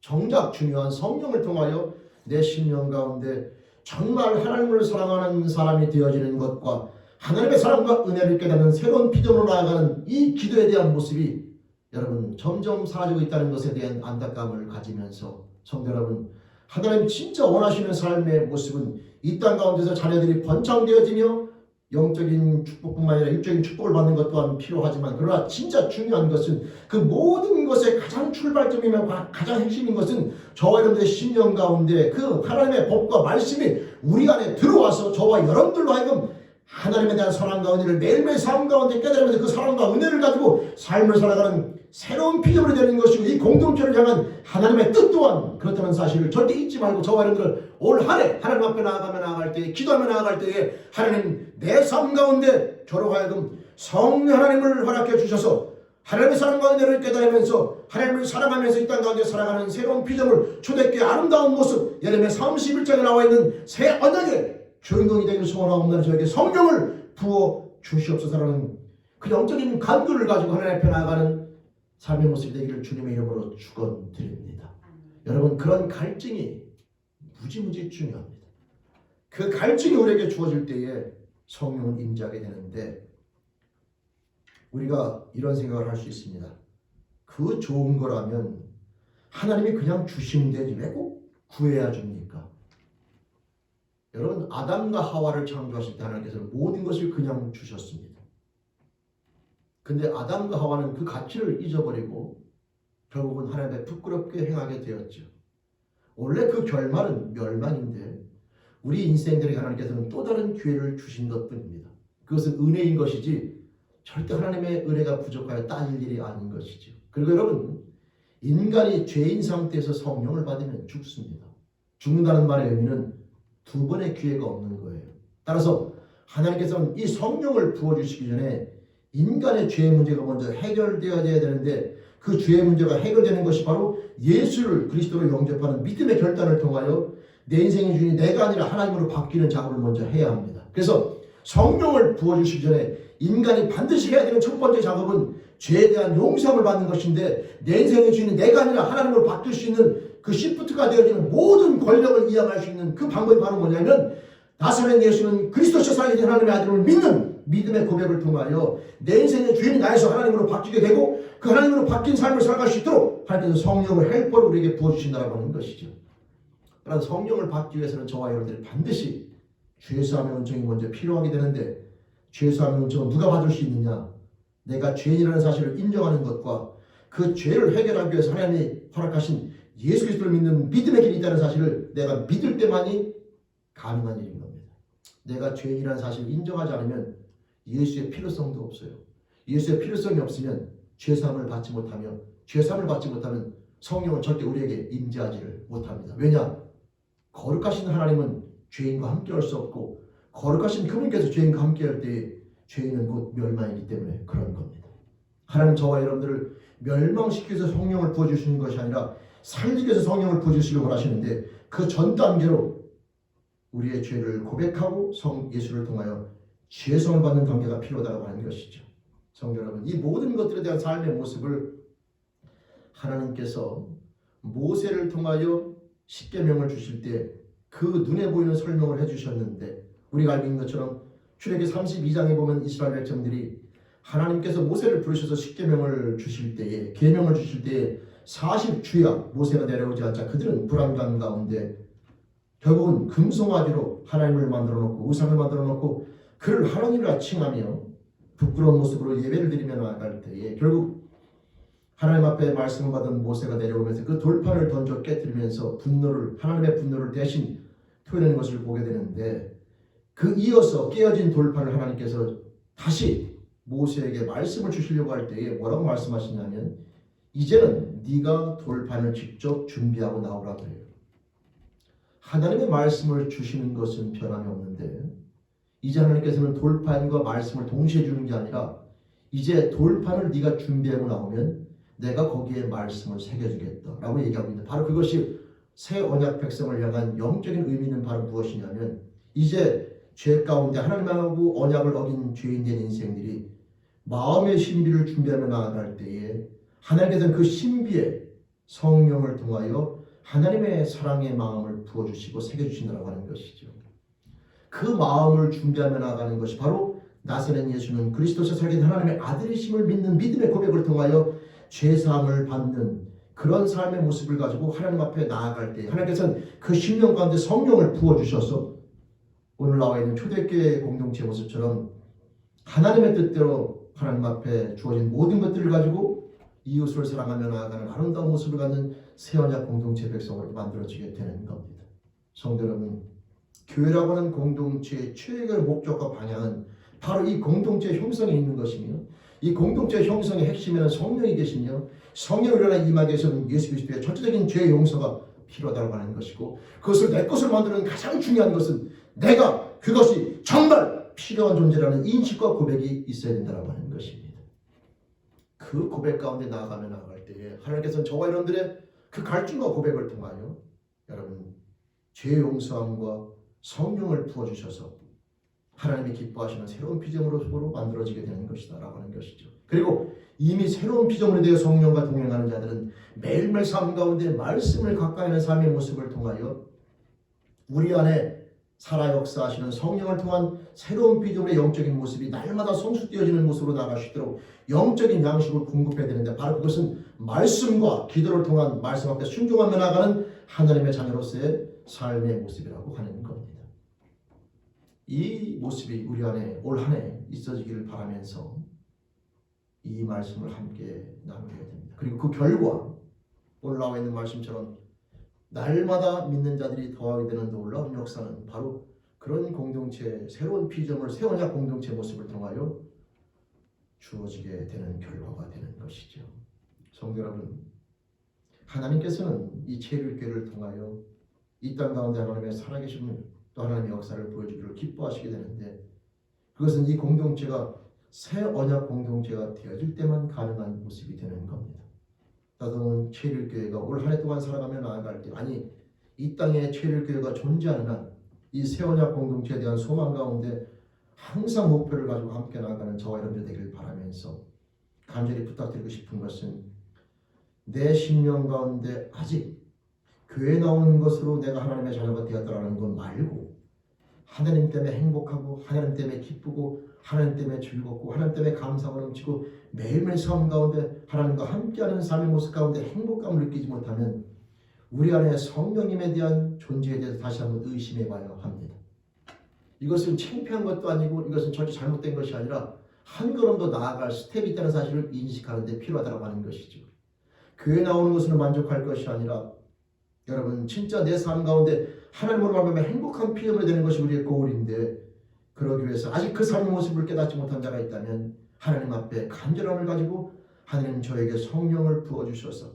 정작 중요한 성령을 통하여 내 심령 가운데 정말 하나님을 사랑하는 사람이 되어지는 것과 하나님의 사랑과 은혜를 깨닫는 새로운 피조물로 나아가는 이 기도에 대한 모습이 여러분 점점 사라지고 있다는 것에 대한 안타까움을 가지면서 성도 여러분, 하나님 진짜 원하시는 삶의 모습은 이 땅 가운데서 자녀들이 번창되어지며 영적인 축복뿐만 아니라 육적인 축복을 받는 것 또한 필요하지만, 그러나 진짜 중요한 것은 그 모든 것의 가장 출발점이며 가장 핵심인 것은 저와 여러분들의 심령 가운데 그 하나님의 법과 말씀이 우리 안에 들어와서 저와 여러분들로 하여금 하나님에 대한 사랑과 은혜를 매일매일 삶 가운데 깨달으면서 그 사랑과 은혜를 가지고 삶을 살아가는 새로운 피조물이 되는 것이고, 이 공동체를 향한 하나님의 뜻 또한 그렇다는 사실을 절대 잊지 말고 저와 여러분들 올 한 해 하나님 앞에 나아갈 때에, 기도하며 나아갈 때에 하나님 내 삶 가운데 저로 하여금 성령 하나님을 허락해 주셔서 하나님의 사랑과 은혜를 깨달으면서 하나님을 사랑하면서 이 땅 가운데 살아가는 새로운 피조물, 초대교회 아름다운 모습, 예레미야 31장에 나와 있는 새 언약의 주인공이 되기를 소원하옵나니 저에게 성령을 부어 주시옵소서라는 그 영적인 간구를 가지고 하나님 앞에 나아가는 삶의 모습이 되기를 주님의 이름으로 축원드립니다. 여러분, 그런 갈증이 무지무지 중요합니다. 그 갈증이 우리에게 주어질 때에 성령은 임재하게 되는데, 우리가 이런 생각을 할 수 있습니다. 그 좋은 거라면 하나님이 그냥 주시면 되지 왜 꼭 구해야 줍니까? 여러분, 아담과 하와를 창조하실 때 하나님께서는 모든 것을 그냥 주셨습니다. 근데 아담과 하와는 그 가치를 잊어버리고 결국은 하나님의 부끄럽게 행하게 되었죠. 원래 그 결말은 멸망인데 우리 인생들에게 하나님께서는 또 다른 기회를 주신 것뿐입니다. 그것은 은혜인 것이지 절대 하나님의 은혜가 부족하여 따질 일이 아닌 것이죠. 그리고 여러분, 인간이 죄인 상태에서 성령을 받으면 죽습니다. 죽는다는 말의 의미는 두 번의 기회가 없는 거예요. 따라서 하나님께서는 이 성령을 부어주시기 전에 인간의 죄의 문제가 먼저 해결되어야 되는데, 그 죄의 문제가 해결되는 것이 바로 예수를 그리스도로 영접하는 믿음의 결단을 통하여 내 인생의 주인이 내가 아니라 하나님으로 바뀌는 작업을 먼저 해야 합니다. 그래서 성령을 부어주시기 전에 인간이 반드시 해야 되는 첫 번째 작업은 죄에 대한 용서함을 받는 것인데, 내 인생의 주인이 내가 아니라 하나님으로 바뀔 수 있는 그 시프트가 되어지는 모든 권력을 이양할 수 있는 그 방법이 바로 뭐냐면, 나사렛 예수는 그리스도시여 살아계신 하나님의 아들을 믿는 믿음의 고백을 통하여 내 인생의 주인이 나에서 하나님으로 바뀌게 되고, 그 하나님으로 바뀐 삶을 살아갈 수 있도록 하나님께서 성령을 헬퍼로 우리에게 부어주신다고 하는 것이죠. 그래서 성령을 받기 위해서는 저와 여러분들이 반드시 죄사함의 은총이 먼저 필요하게 되는데, 죄사함의 은총은 누가 받을 수 있느냐? 내가 죄인이라는 사실을 인정하는 것과 그 죄를 해결하기 위해서 하나님이 허락하신 예수 그리스도를 믿는 믿음의 길이 있다는 사실을 내가 믿을 때만이 가능한 일인 겁니다. 내가 죄인이라는 사실을 인정하지 않으면 예수의 필요성도 없어요. 예수의 필요성이 없으면 죄사함을 받지 못하며, 죄사함을 받지 못하면 성령은 절대 우리에게 임재하지를 못합니다. 왜냐? 거룩하신 하나님은 죄인과 함께할 수 없고, 거룩하신 그분께서 죄인과 함께할 때 죄인은 곧 멸망이기 때문에 그런 겁니다. 하나님 저와 여러분들을 멸망시키기 위해서 성령을 부어주시는 것이 아니라 살리기 위해서 성령을 부어주시려고 하시는데, 그 전 단계로 우리의 죄를 고백하고 예수를 통하여 죄성을 받는 단계가 필요하다고 하는 것이죠. 성도 여러분, 이 모든 것들에 대한 삶의 모습을 하나님께서 모세를 통하여 십계명을 주실 때 그 눈에 보이는 설명을 해주셨는데, 우리가 알고 있는 것처럼 출애굽기 32장에 보면 이스라엘 백성들이 하나님께서 모세를 부르셔서 십계명을 주실 때에, 계명을 주실 때에 40주야 모세가 내려오지 않자 그들은 불안감 가운데 결국은 금송아지로 하나님을 만들어 놓고 우상을 만들어 놓고 그를 하나님이라 칭하며 부끄러운 모습으로 예배를 드리며 나아갈 때에 결국 하나님 앞에 말씀을 받은 모세가 내려오면서 그 돌판을 던져 깨뜨리면서 하나님의 분노를 대신 토해내는 것을 보게 되는데, 그 이어서 깨어진 돌판을 하나님께서 다시 모세에게 말씀을 주시려고 할 때에 뭐라고 말씀하시냐면, 이제는 네가 돌판을 직접 준비하고 나오라 그래요. 하나님의 말씀을 주시는 것은 변함이 없는데, 이제 하나님께서는 돌판과 말씀을 동시에 주는 게 아니라 이제 돌판을 네가 준비하고 나오면 내가 거기에 말씀을 새겨주겠다라고 얘기하고 있는데, 바로 그것이 새 언약 백성을 향한 영적인 의미는 바로 무엇이냐면, 이제 죄 가운데 하나님하고 언약을 어긴 죄인된 인생들이 마음의 신비를 준비하며 나아갈 때에 하나님께서는 그 신비에 성령을 통하여 하나님의 사랑의 마음을 부어주시고 새겨주신다고 하는 것이죠. 그 마음을 준비하며 나아가는 것이 바로 나사렛 예수는 그리스도께서 살게 된 하나님의 아들이심을 믿는 믿음의 고백을 통하여 죄사함을 받는 그런 삶의 모습을 가지고 하나님 앞에 나아갈 때 하나님께서는 그 심령 가운데 성령을 부어주셔서 오늘 나와 있는 초대교회 공동체 모습처럼 하나님의 뜻대로 하나님 앞에 주어진 모든 것들을 가지고 이웃을 사랑하며 나아가는 아름다운 모습을 갖는 새언약 공동체 백성으로 만들어지게 되는 겁니다. 성도 여러분, 교회라고 하는 공동체의 최고의 목적과 방향은 바로 이 공동체의 형성에 있는 것이며 이 공동체의 형성의 핵심에는 성령이 계시며 성령이 우리 안에 임하게 해서는 예수 그리스도의 전체적인 죄의 용서가 필요하다고 하는 것이고 그것을 내 것을 만드는 가장 중요한 것은 내가 그것이 정말 필요한 존재라는 인식과 고백이 있어야 된다고 하는 것입니다. 그 고백 가운데 나아가며 나아갈 때에 하나님께서는 저와 여러분들의 그 갈증과 고백을 통하여 여러분 죄 용서함과 성령을 부어주셔서 하나님이 기뻐하시는 새로운 피조물로 만들어지게 되는 것이다 라고 하는 것이죠. 그리고 이미 새로운 피조물에 대해 성령과 동행하는 자들은 매일매일 삶 가운데 말씀을 가까이 하는 삶의 모습을 통하여 우리 안에 살아 역사하시는 성령을 통한 새로운 피조물의 영적인 모습이 날마다 성숙되어지는 모습으로 나아갈 수 있도록 영적인 양식을 공급해야 되는데 바로 그것은 말씀과 기도를 통한 말씀 앞에 순종하며 나가는 하나님의 자녀로서의 삶의 모습이라고 하는 겁니다. 이 모습이 우리 안에 올 한 해 있어지기를 바라면서 이 말씀을 함께 나누어야 됩니다. 그리고 그 결과 오늘 나와 있는 말씀처럼 날마다 믿는 자들이 더하게 되는 놀라운 역사는 바로 그런 공동체, 새로운 피조물, 새 언약 공동체 모습을 통하여 주어지게 되는 결과가 되는 것이죠. 성도 여러분, 하나님께서는 이 체류교회를 통하여 이 땅 가운데 하나님의 살아계심을 또 하나님의 역사를 보여주기를 기뻐하시게 되는데 그것은 이 공동체가 새 언약 공동체가 되어질 때만 가능한 모습이 되는 겁니다. 나도 체류교회가 올 한 해 동안 살아가며 나아갈 때 아니 이 땅에 체류교회가 존재하는 한 이 새 언약 공동체에 대한 소망 가운데 항상 목표를 가지고 함께 나아가는 저와 여러분들 되기를 바라면서 간절히 부탁드리고 싶은 것은 내 심령 가운데 아직 교회 나오는 것으로 내가 하나님의 자녀가 되었다라는 것 말고 하나님 때문에 행복하고 하나님 때문에 기쁘고 하나님 때문에 즐겁고 하나님 때문에 감사가 넘치고 매일매일 삶 가운데 하나님과 함께하는 삶의 모습 가운데 행복감을 느끼지 못하면 우리 안에 성령님에 대한 존재에 대해서 다시 한번 의심해 봐야 합니다. 이것은 창피한 것도 아니고 이것은 절대 잘못된 것이 아니라 한 걸음 더 나아갈 스텝이 있다는 사실을 인식하는 데 필요하다고 하는 것이죠. 교회 나오는 것으로 만족할 것이 아니라 여러분 진짜 내 삶 가운데 하나님으로 말하면 행복한 피조물이 되는 것이 우리의 고울인데 그러기 위해서 아직 그 삶의 모습을 깨닫지 못한 자가 있다면 하나님 앞에 간절함을 가지고 하나님 저에게 성령을 부어주셔서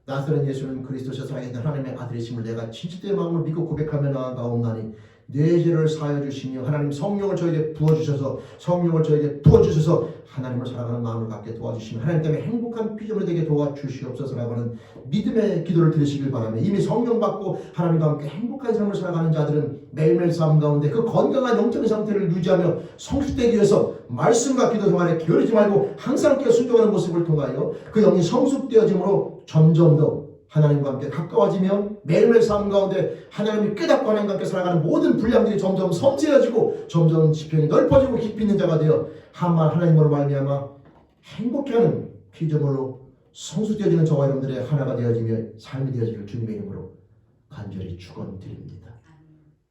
나사렛 예수는 그리스도께서 살아계신 하나님의 아들이심을 내가 진실된 마음으로 믿고 고백하며 나아가옵나니 내 죄를 사하여 주시며 하나님 성령을 저에게 부어주셔서 성령을 저에게 부어주셔서 하나님을 사랑하는 마음을 갖게 도와주시며 하나님 때문에 행복한 피조물이 되게 도와주시옵소서라고 하는 믿음의 기도를 드리시길 바라며 이미 성령 받고 하나님과 함께 행복한 삶을 살아가는 자들은 매일매일 삶 가운데 그 건강한 영적인 상태를 유지하며 성숙되기 위해서 말씀과 기도 동안에 게으르지 말고 항상 함께 순종하는 모습을 통하여 그 영이 성숙되어짐으로 점점 더 하나님과 함께 가까워지며 매일매일 삶 가운데 하나님이 깨닫고 하나님과 함께 살아가는 모든 분량들이 점점 섬세해지고 점점 지평이 넓어지고 깊이 있는 자가 되어 한만 하나님으로 말미암아 행복해하는 피조물로 성숙되어지는 저와 여러분들의 하나가 되어지며 삶이 되어지기를 주님의 이름으로 간절히 축원드립니다.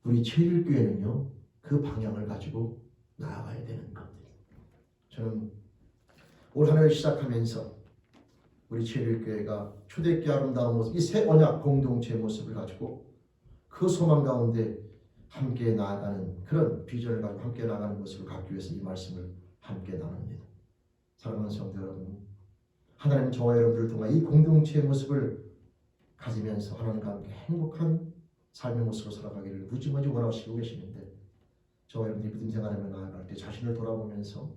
우리 체일교회는요 그 방향을 가지고 나아가야 되는 겁니다. 저는 올 한 해를 시작하면서 우리 체일교회가 초대교회 아름다운 모습, 이 새 언약 공동체 모습을 가지고 그 소망 가운데 함께 나아가는 그런 비전을 가지고 함께 나아가는 모습을 갖기 위해서 이 말씀을 함께 나눕니다. 사랑하는 성도 여러분, 하나님 저와 여러분들을 통해 이 공동체의 모습을 가지면서 하나님과 함께 행복한 삶의 모습으로 살아가기를 무지무지 원하시고 계시는데 저와 여러분들이 믿음 생활하며 나아갈 때 자신을 돌아보면서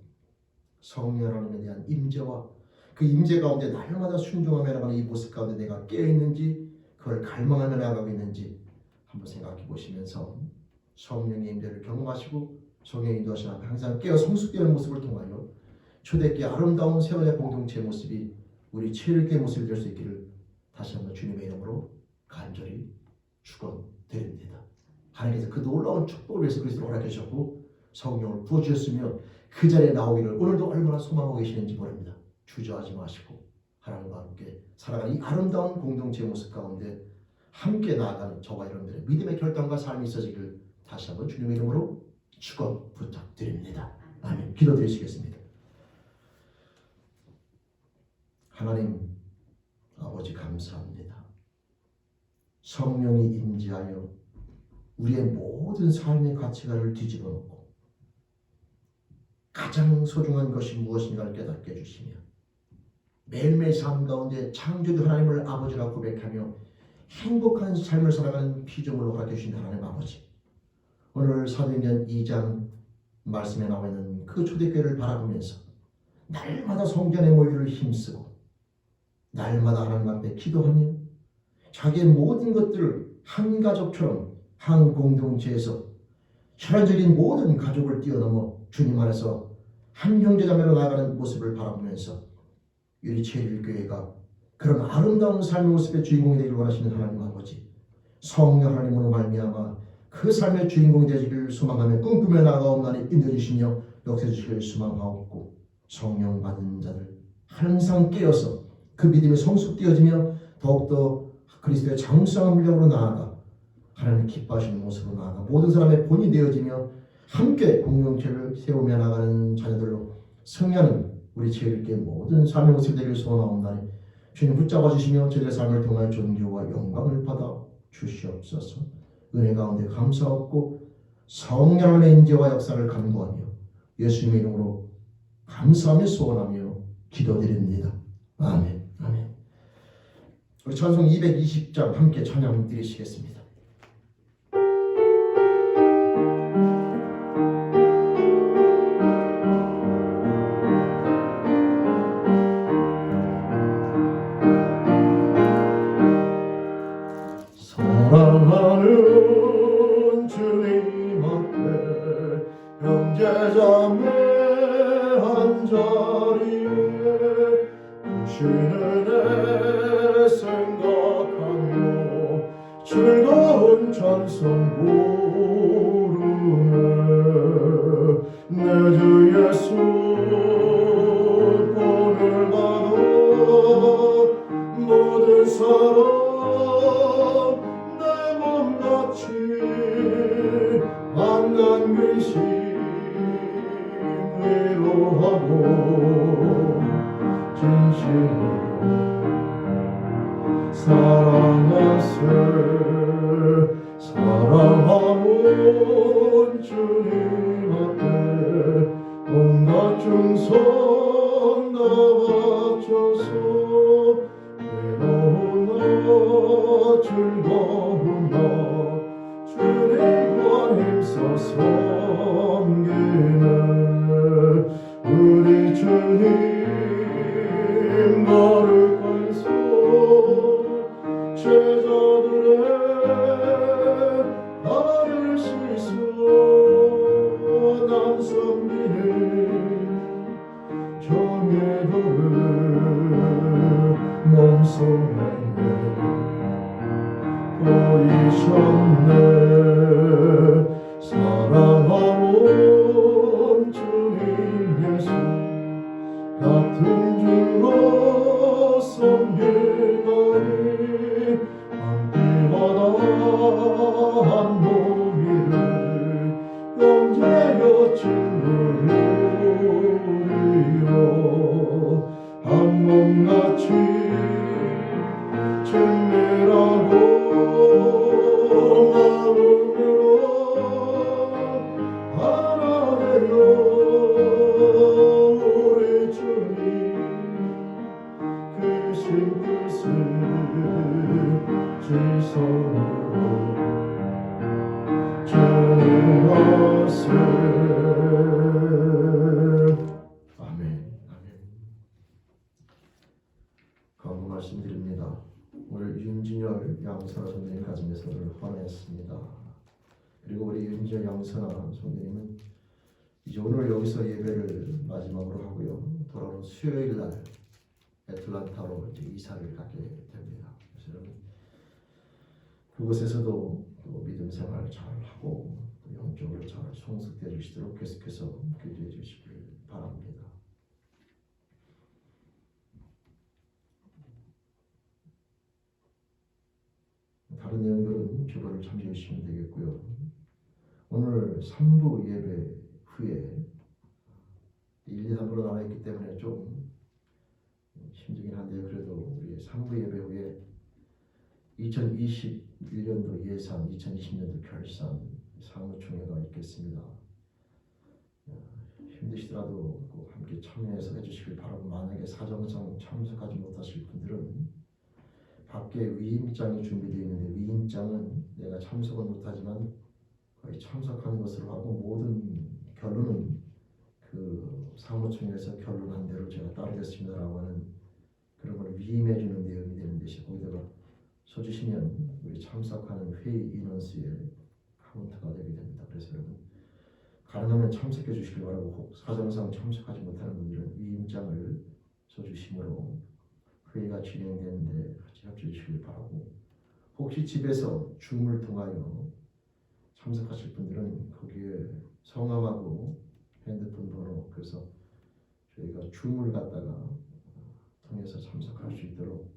성령 하나님에 대한 임재와 그 임재 가운데 날마다 순종하며 나가는 이 모습 가운데 내가 깨어있는지 그걸 갈망하며 나아가고 있는지 한번 생각해 보시면서 성령의 임재를 경험하시고 성령의 인도하심 앞에 항상 깨어 성숙되는 모습을 통하여 초대교회 아름다운 세원의 공동체의 모습이 우리 체일교회 모습이 될 수 있기를 다시 한번 주님의 이름으로 간절히 축원드립니다. 하나님께서 그 놀라운 축복을 위해서 그리스도를 허락해 주셨고 성령을 부어주셨으며 그 자리에 나오기를 오늘도 얼마나 소망하고 계시는지 모릅니다. 주저하지 마시고 하나님과 함께 살아가는 이 아름다운 공동체의 모습 가운데 함께 나아가는 저와 여러분들의 믿음의 결단과 삶이 있어지기를 다시 한번 주님의 이름으로 축원 부탁드립니다. 아멘. 기도드리시겠습니다. 하나님 아버지 감사합니다. 성령이 임재하여 우리의 모든 삶의 가치관을 뒤집어 놓고 가장 소중한 것이 무엇인가를 깨닫게 해주시며 매일매일 삶 가운데 창조주 하나님을 아버지라 고백하며 행복한 삶을 살아가는 피조물로 허락해 주신 하나님 아버지, 오늘 사도행전 2장 말씀에 나와 있는 그 초대교회를 바라보면서 날마다 성전의 모유를 힘쓰고 날마다 하나님 앞에 기도하며 자기의 모든 것들을 한 가족처럼 한 공동체에서 혈연적인 모든 가족을 뛰어넘어 주님 안에서 한 형제자매로 나아가는 모습을 바라보면서 우리 제일교회가 그런 아름다운 삶의 모습의 주인공이 되기를 원하시는 하나님 아버지, 성령 하나님으로 말미암아 그 삶의 주인공이 되기를 소망하며 꿈꾸며 나아가옵나니 인도해주시며 역사주시기를 소망하옵고 성령 받은 자들 항상 깨어서 그 믿음이 성숙되어지며 더욱더 그리스도의 장수한 물량으로 나아가 하나님 기뻐하시는 모습으로 나아가 모든 사람의 본이 되어지며 함께 공동체를 세우며 나가는 자녀들로 승리하는 우리 제일교회 모든 삶의 모습이 되기를 소원하옵나니 주님 붙잡아 주시며 저희의 삶을 통하여 존귀와 영광을 받아 주시옵소서. 은혜 가운데 감사하옵고 성령의 인재와 역사를 간구하며 예수님의 이름으로 감사하며 소원하며 기도드립니다. 아멘. 아멘. 우리 찬송 220장 함께 찬양 드리시겠습니다.
사랑하는 주님 앞에 형제자매 한자리에 주시는 애 생각하며 즐거운 찬송 부르네. 내 주 예수 본을 받아 모든 사람 만난 근심 위로하고 진심으로 사랑하세. 사랑하는 주님 앞에 온갖 충성 다 바쳐서 외로운 나 즐거운 나 주님과 힘써 섬기네. 우리 주님 거룩한 손 제자들의 발을 씻어 난 섬기는 정의 도를 몸소에 보이셨네. 사랑하는 주님 예수 같은 주로 섬기다니 함께마다 한 몸이를 영제여 친구리요. 한 몸같이 친밀하고 마음으로 하나 되어 우리 주님 크신 뜻을 지성으로 전하세.
아멘. 아멘. 간구 말씀드립니다. 오늘 윤진열 양선아 선생님 가정에서 오늘 헌했습니다. 그리고 우리 윤재 양선아 성도님은 이제 오늘 여기서 예배를 마지막으로 하고요. 돌아오는 수요일 날 애틀란타로 이제 이사를 가게 됩니다. 그래서 여러분 그곳에서도 또 믿음 생활 잘 하고 또 영적으로 잘 성숙되어 주시도록 계속해서 기도해 주시길 바랍니다. 다른 내용들은 주보를 참조해 주시면 되겠고요. 오늘 3부 예배 후에 1, 2, 3부로 나눠있기 때문에 좀 힘들긴 한데 그래도 우리 3부 예배 후에 2021년도 예산, 2020년도 결산 사무총회가 있겠습니다. 힘드시더라도 꼭 함께 참여해서 해주시길 바라고, 만약에 사정상 참석하지 못하실 분들은 밖에 위임장이 준비되어 있는데 위임장은 내가 참석은 못하지만 거의 참석한 것으로 하고 모든 결론은 그 사무총회에서 결론한 대로 제가 따르겠습니다라고 하는 그런 걸 위임해 주는 내용이 되는 것이 거기다가 써주시면 우리 참석하는 회의 인원수의 카운트가 되게 됩니다. 그래서 여러분 가능하면 참석해 주시길 바라고, 혹 사정상 참석하지 못하는 분들은 위임장을 써주심으로 회의가 진행되는데 같이 협조해 주시길 바라고, 혹시 집에서 줌을 통하여 참석하실 분들은 거기에 성함하고 핸드폰 번호, 그래서 저희가 줌을 갖다가 통해서 참석할 수 있도록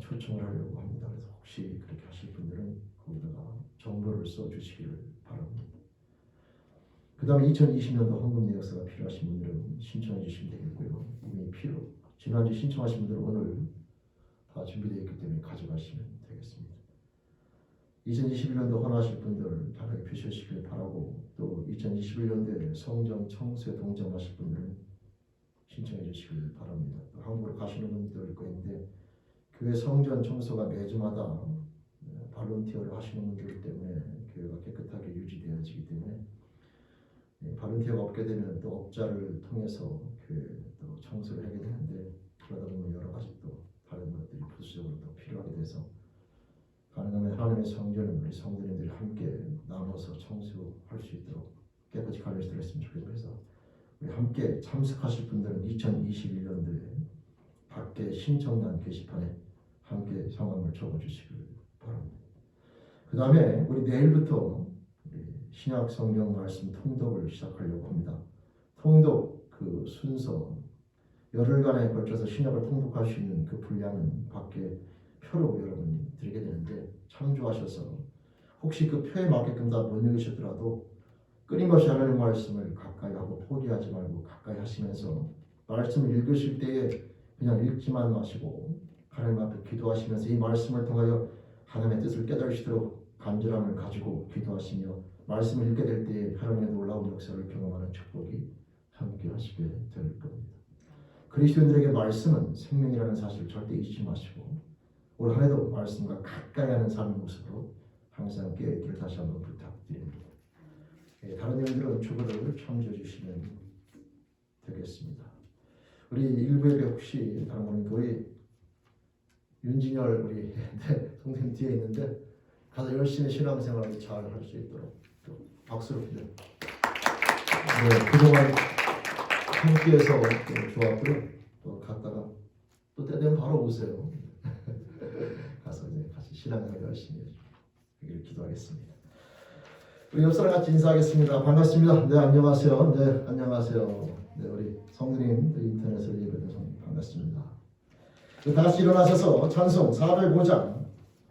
초청을 하려고 합니다. 그래서 혹시 그렇게 하실 분들은 거기다가 정보를 써주시길 바랍니다. 그 다음에 2020년도 헌금 내역서가 필요하신 분들은 신청해 주시면 되겠고요. 이미 지난주 신청하신 분들은 오늘 다 준비되어 있기 때문에 가져가시면 되겠습니다. 2021년도 헌하실 분들 편하게 표시하시길 바라고, 또 2021년도에 성전 청소에 동참하실 분들은 신청해 주시길 바랍니다. 또 한국으로 가시는 분들일 거인데 교회 성전 청소가 매주마다 발론티어를 하시는 분들 때문에 교회가 깨끗하게 유지되어지기 때문에 발론티어가 없게 되면 또 업자를 통해서 교회 또 청소를 하게 되는데, 그러다 보면 여러 가지 또 다른 것들이 부수적으로 또 필요하게 돼서 가능하면 하나님의 성전은 우리 성도님들이 함께 나눠서 청소할 수 있도록 깨끗이 관리해서 했으면 좋겠고 해서 우리 함께 참석하실 분들은 2021년도에 밖에 신청란 게시판에 함께 성함을 적어주시길 바랍니다. 그 다음에 우리 내일부터 신약 성경 말씀 통독을 시작하려고 합니다. 통독 그 순서 열흘간에 걸쳐서 신약을 통독할 수 있는 그 분량은 밖에 표로 여러분 드리게 되는데 참조하셔서 혹시 그 표에 맞게끔 다 못 읽으셨더라도 끊임없이 하나님 말씀을 가까이 하고 포기하지 말고 가까이 하시면서 말씀을 읽으실 때에 그냥 읽지만 마시고 하나님 앞에 기도하시면서 이 말씀을 통하여 하나님의 뜻을 깨달으시도록 간절함을 가지고 기도하시며 말씀을 읽게 될 때에 하나님의 놀라운 역사를 경험하는 축복이 함께 하시게 될 겁니다. 그리스도인들에게 말씀은 생명이라는 사실을 절대 잊지 마시고 올 한 해도 말씀과 가까이 하는 삶의 모습으로 항상 깨어있기를 다시 한번 부탁드립니다. 다른 내용들은 주보를 참조해 주시면 되겠습니다. 우리 일부 예배 혹시 다른 분은 거의 윤진열 우리 동생 뒤에 있는데 가서 열심히 신앙생활을 잘 할 수 있도록 또 박수로 드려요. 그동안 함께해서 좋았고요. 또 갔다가 또 때 되면 바로 오세요. 가서 이제 같이 신앙생활 열심히 해주기를 기도하겠습니다. 우리 옆 사람 같이 인사하겠습니다. 반갑습니다. 네, 안녕하세요. 네, 안녕하세요. 네, 우리 성도님 인터넷으로 예배드린 성도님 반갑습니다. 다 같이 일어나셔서 찬송 405장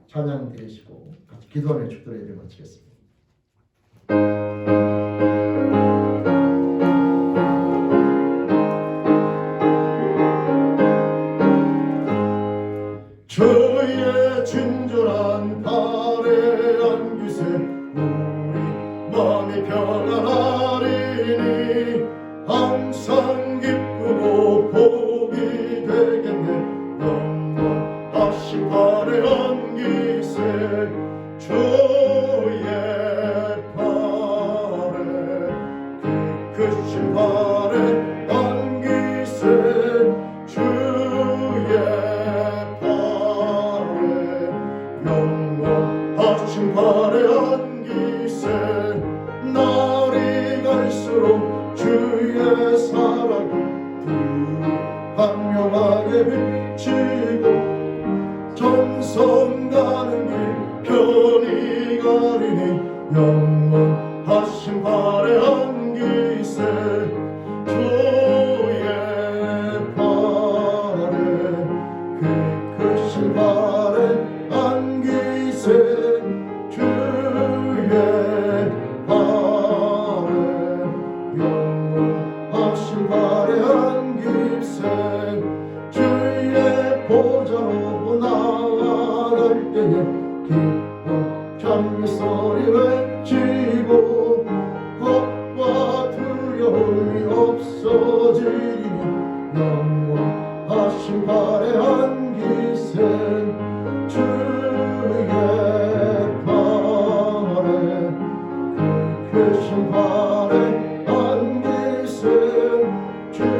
찬양 드리시고 같이 기도하며 축도의 예배 마치겠습니다.
주의 친절한 발에 안기세 우리 마음이 평안하리니 항상 기쁘고 복이 되겠네. 영원하신 발에 안기세 주의 발에 광명하게 비치고 정성 가는 길 편히 가리니 영원하신 발에 안기세 주의 발에 그 크신 발에 안기세 주의 발에 영원하신 발에 안기세 주의 보좌로 나아갈 때에 기뻐 찬미 소리 외치고 겁과 두려움이 없어지니 영원하신 발에 안기세 주의 발에 그 크신 발에 안기세 주의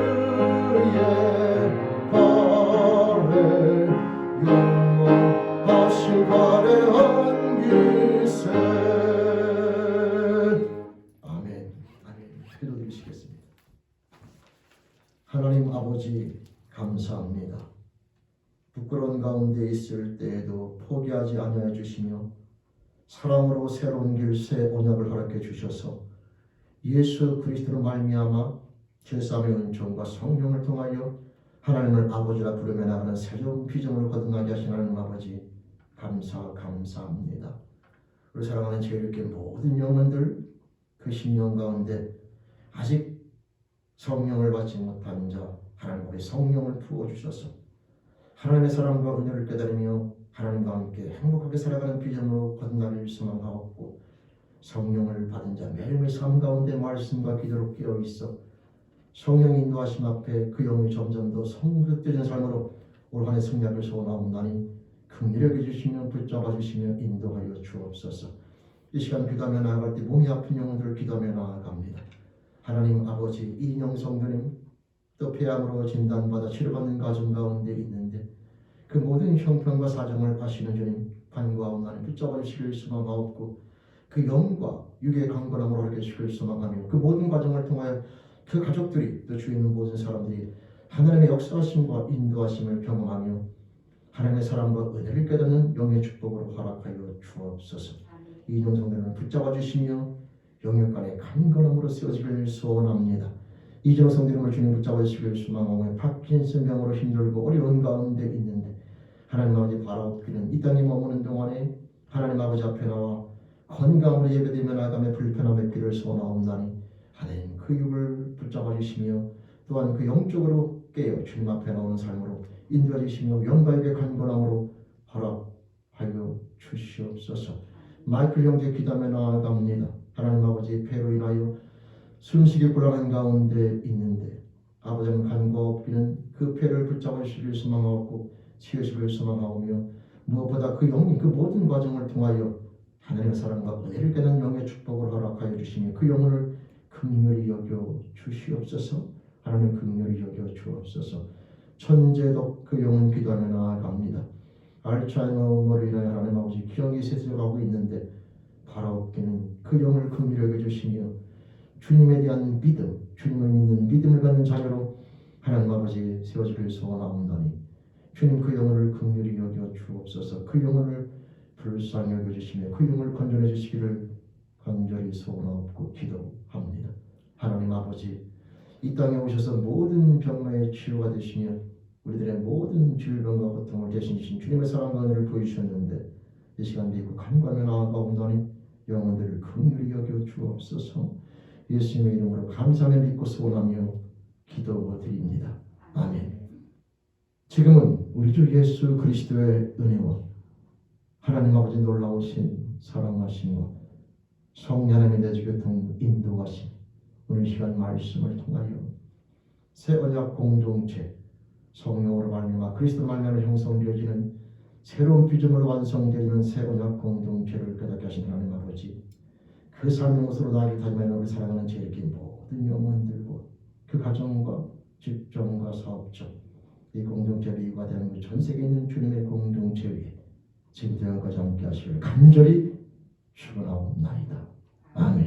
발에 영원하신 발에 안기세. 아멘. 아멘. 기도드리시겠습니다. 하나님 아버지 감사합니다. 부끄러운 가운데 있을 때에도 포기하지 아니하여 주시며 사랑으로 새로운 길 새 언약을 허락해 주셔서 예수 그리스도로 말미암아 제사의 은총과 성령을 통하여 하나님을 아버지라 부르며 나가는 새로운 비전을 거듭나게 하신 하나님 아버지 감사합니다. 우리 사랑하는 제일교회 모든 영혼들 그 심령 가운데 아직 성령을 받지 못한 자 하나님 아버지 성령을 부어주셔서 하나님의 사랑과 은혜를 깨달으며 하나님과 함께 행복하게 살아가는 비전으로 거듭나길 소망하옵고 성령을 받은 자 매일매일 삶 가운데 말씀과 기도로 깨어있어 성령 인도하심 앞에 그 영이 점점 더 성급되는 삶으로 올 한해 승리하길 소원하옵나니 긍휼히 여겨주시며 붙잡아 주시며 인도하여 주옵소서. 이 시간 기도하며 나아갈 때 몸이 아픈 영혼들을 기도하며 나아갑니다. 하나님 아버지 이인영 성도님 또 폐암으로 진단받아 치료받는 가정 가운데 있는데 그 모든 형편과 사정을 아시는 주님 간구하옵나니 붙잡아 주시길 소망하옵고 그 영과 육의 강건함으로 하게 주시길 소망하며 그 모든 과정을 통하여 그 가족들이 또 주위에 있는 모든 사람들이 하나님의 역사하심과 인도하심을 경험하며 하나님의 사랑과 은혜를 깨닫는 영의 축복으로 허락하여 주옵소서. 이인영 성도님을 붙잡아 주시며 영역간의 강건함으로 쓰여지길 소원합니다. 이진호 성도님을 주님 붙잡아 주시길 소망하며 파킨슨 병으로 힘들고 어려운 가운데 있는데 하나님 아버지 바라옵기는 이 땅에 머무는 동안에 하나님 아버지 앞에 나와 건강으로 예배드리며 나아가며 불편함의 길을 소원하옵나니 하나님 그 육을 붙잡아 주시며 또한 그 영적으로 깨어 주님 앞에 나오는 삶으로 인도해 주시며 영광의 간건함으로 허락하여 주시옵소서. 마이클 형제 기도하며 나아갑니다. 하나님 아버지 폐로 인하여 숨쉬기 곤란한 가운데 있는데 아버지는 간과 없기는 그 폐를 붙잡아 주시길 소망하고 치유시길 소망하오며 무엇보다 그 영이 그 모든 과정을 통하여 하나님의 사랑과 은혜를 깨는 영의 축복을 허락하여 주시며 그 영혼을 긍휼히 여겨 주시옵소서. 하나님 긍휼히 여겨 주옵소서. 천재덕 그 영혼 기도하며 나아갑니다. 알츠하이머로 인하여 하나님 아버지 기억이 쇠퇴하고 있는데 바라옵기는 그 영을 긍휼히 여겨 주시며 주님에 대한 믿음, 주님을 믿는 믿음을 갖는 자녀로 하나님 아버지 세워주길 소원하옵나니 주님 그 영혼을 긍휼히 여겨 주옵소서. 그 영혼을 불쌍히 여겨 주시며 그 영혼을 건져내 주시기를 간절히 소원하옵고 기도합니다. 하나님 아버지 이 땅에 오셔서 모든 병마의 치유가 되시며 우리들의 모든 질병과 고통을 대신 주신 주님의 사랑과 은혜를 보여주셨는데 이 시간 믿고 간구하며 나아가옵나니 영혼들을 긍휼히 여겨 주옵소서. 예수님의 이름으로 감사하며 믿고 소원하며 기도드립니다. 아멘. 지금은 우리 주 예수 그리스도의 은혜와 하나님 아버지 놀라우신 사랑하심과 성령 하나님의 내주교통 인도하심 오늘 시간 말씀을 통하여 새 언약 공동체 성령으로 말미암아 그리스도 말미암아 형성되어지는 새로운 비전으로 완성되는 새 언약 공동체를 깨닫게 하신 하나님 아버지 그 삶의 모습으로 나를 다짐하는 우리 사랑하는 제일교회 모든 영혼들과 그 가정과 직종과 사업적 이 공동체 미국과 대한민국 전 세계에 있는 주님의 공동체 위에 지금부터 영까지 함께 하시길 간절히 축원하옵나이다. 아멘.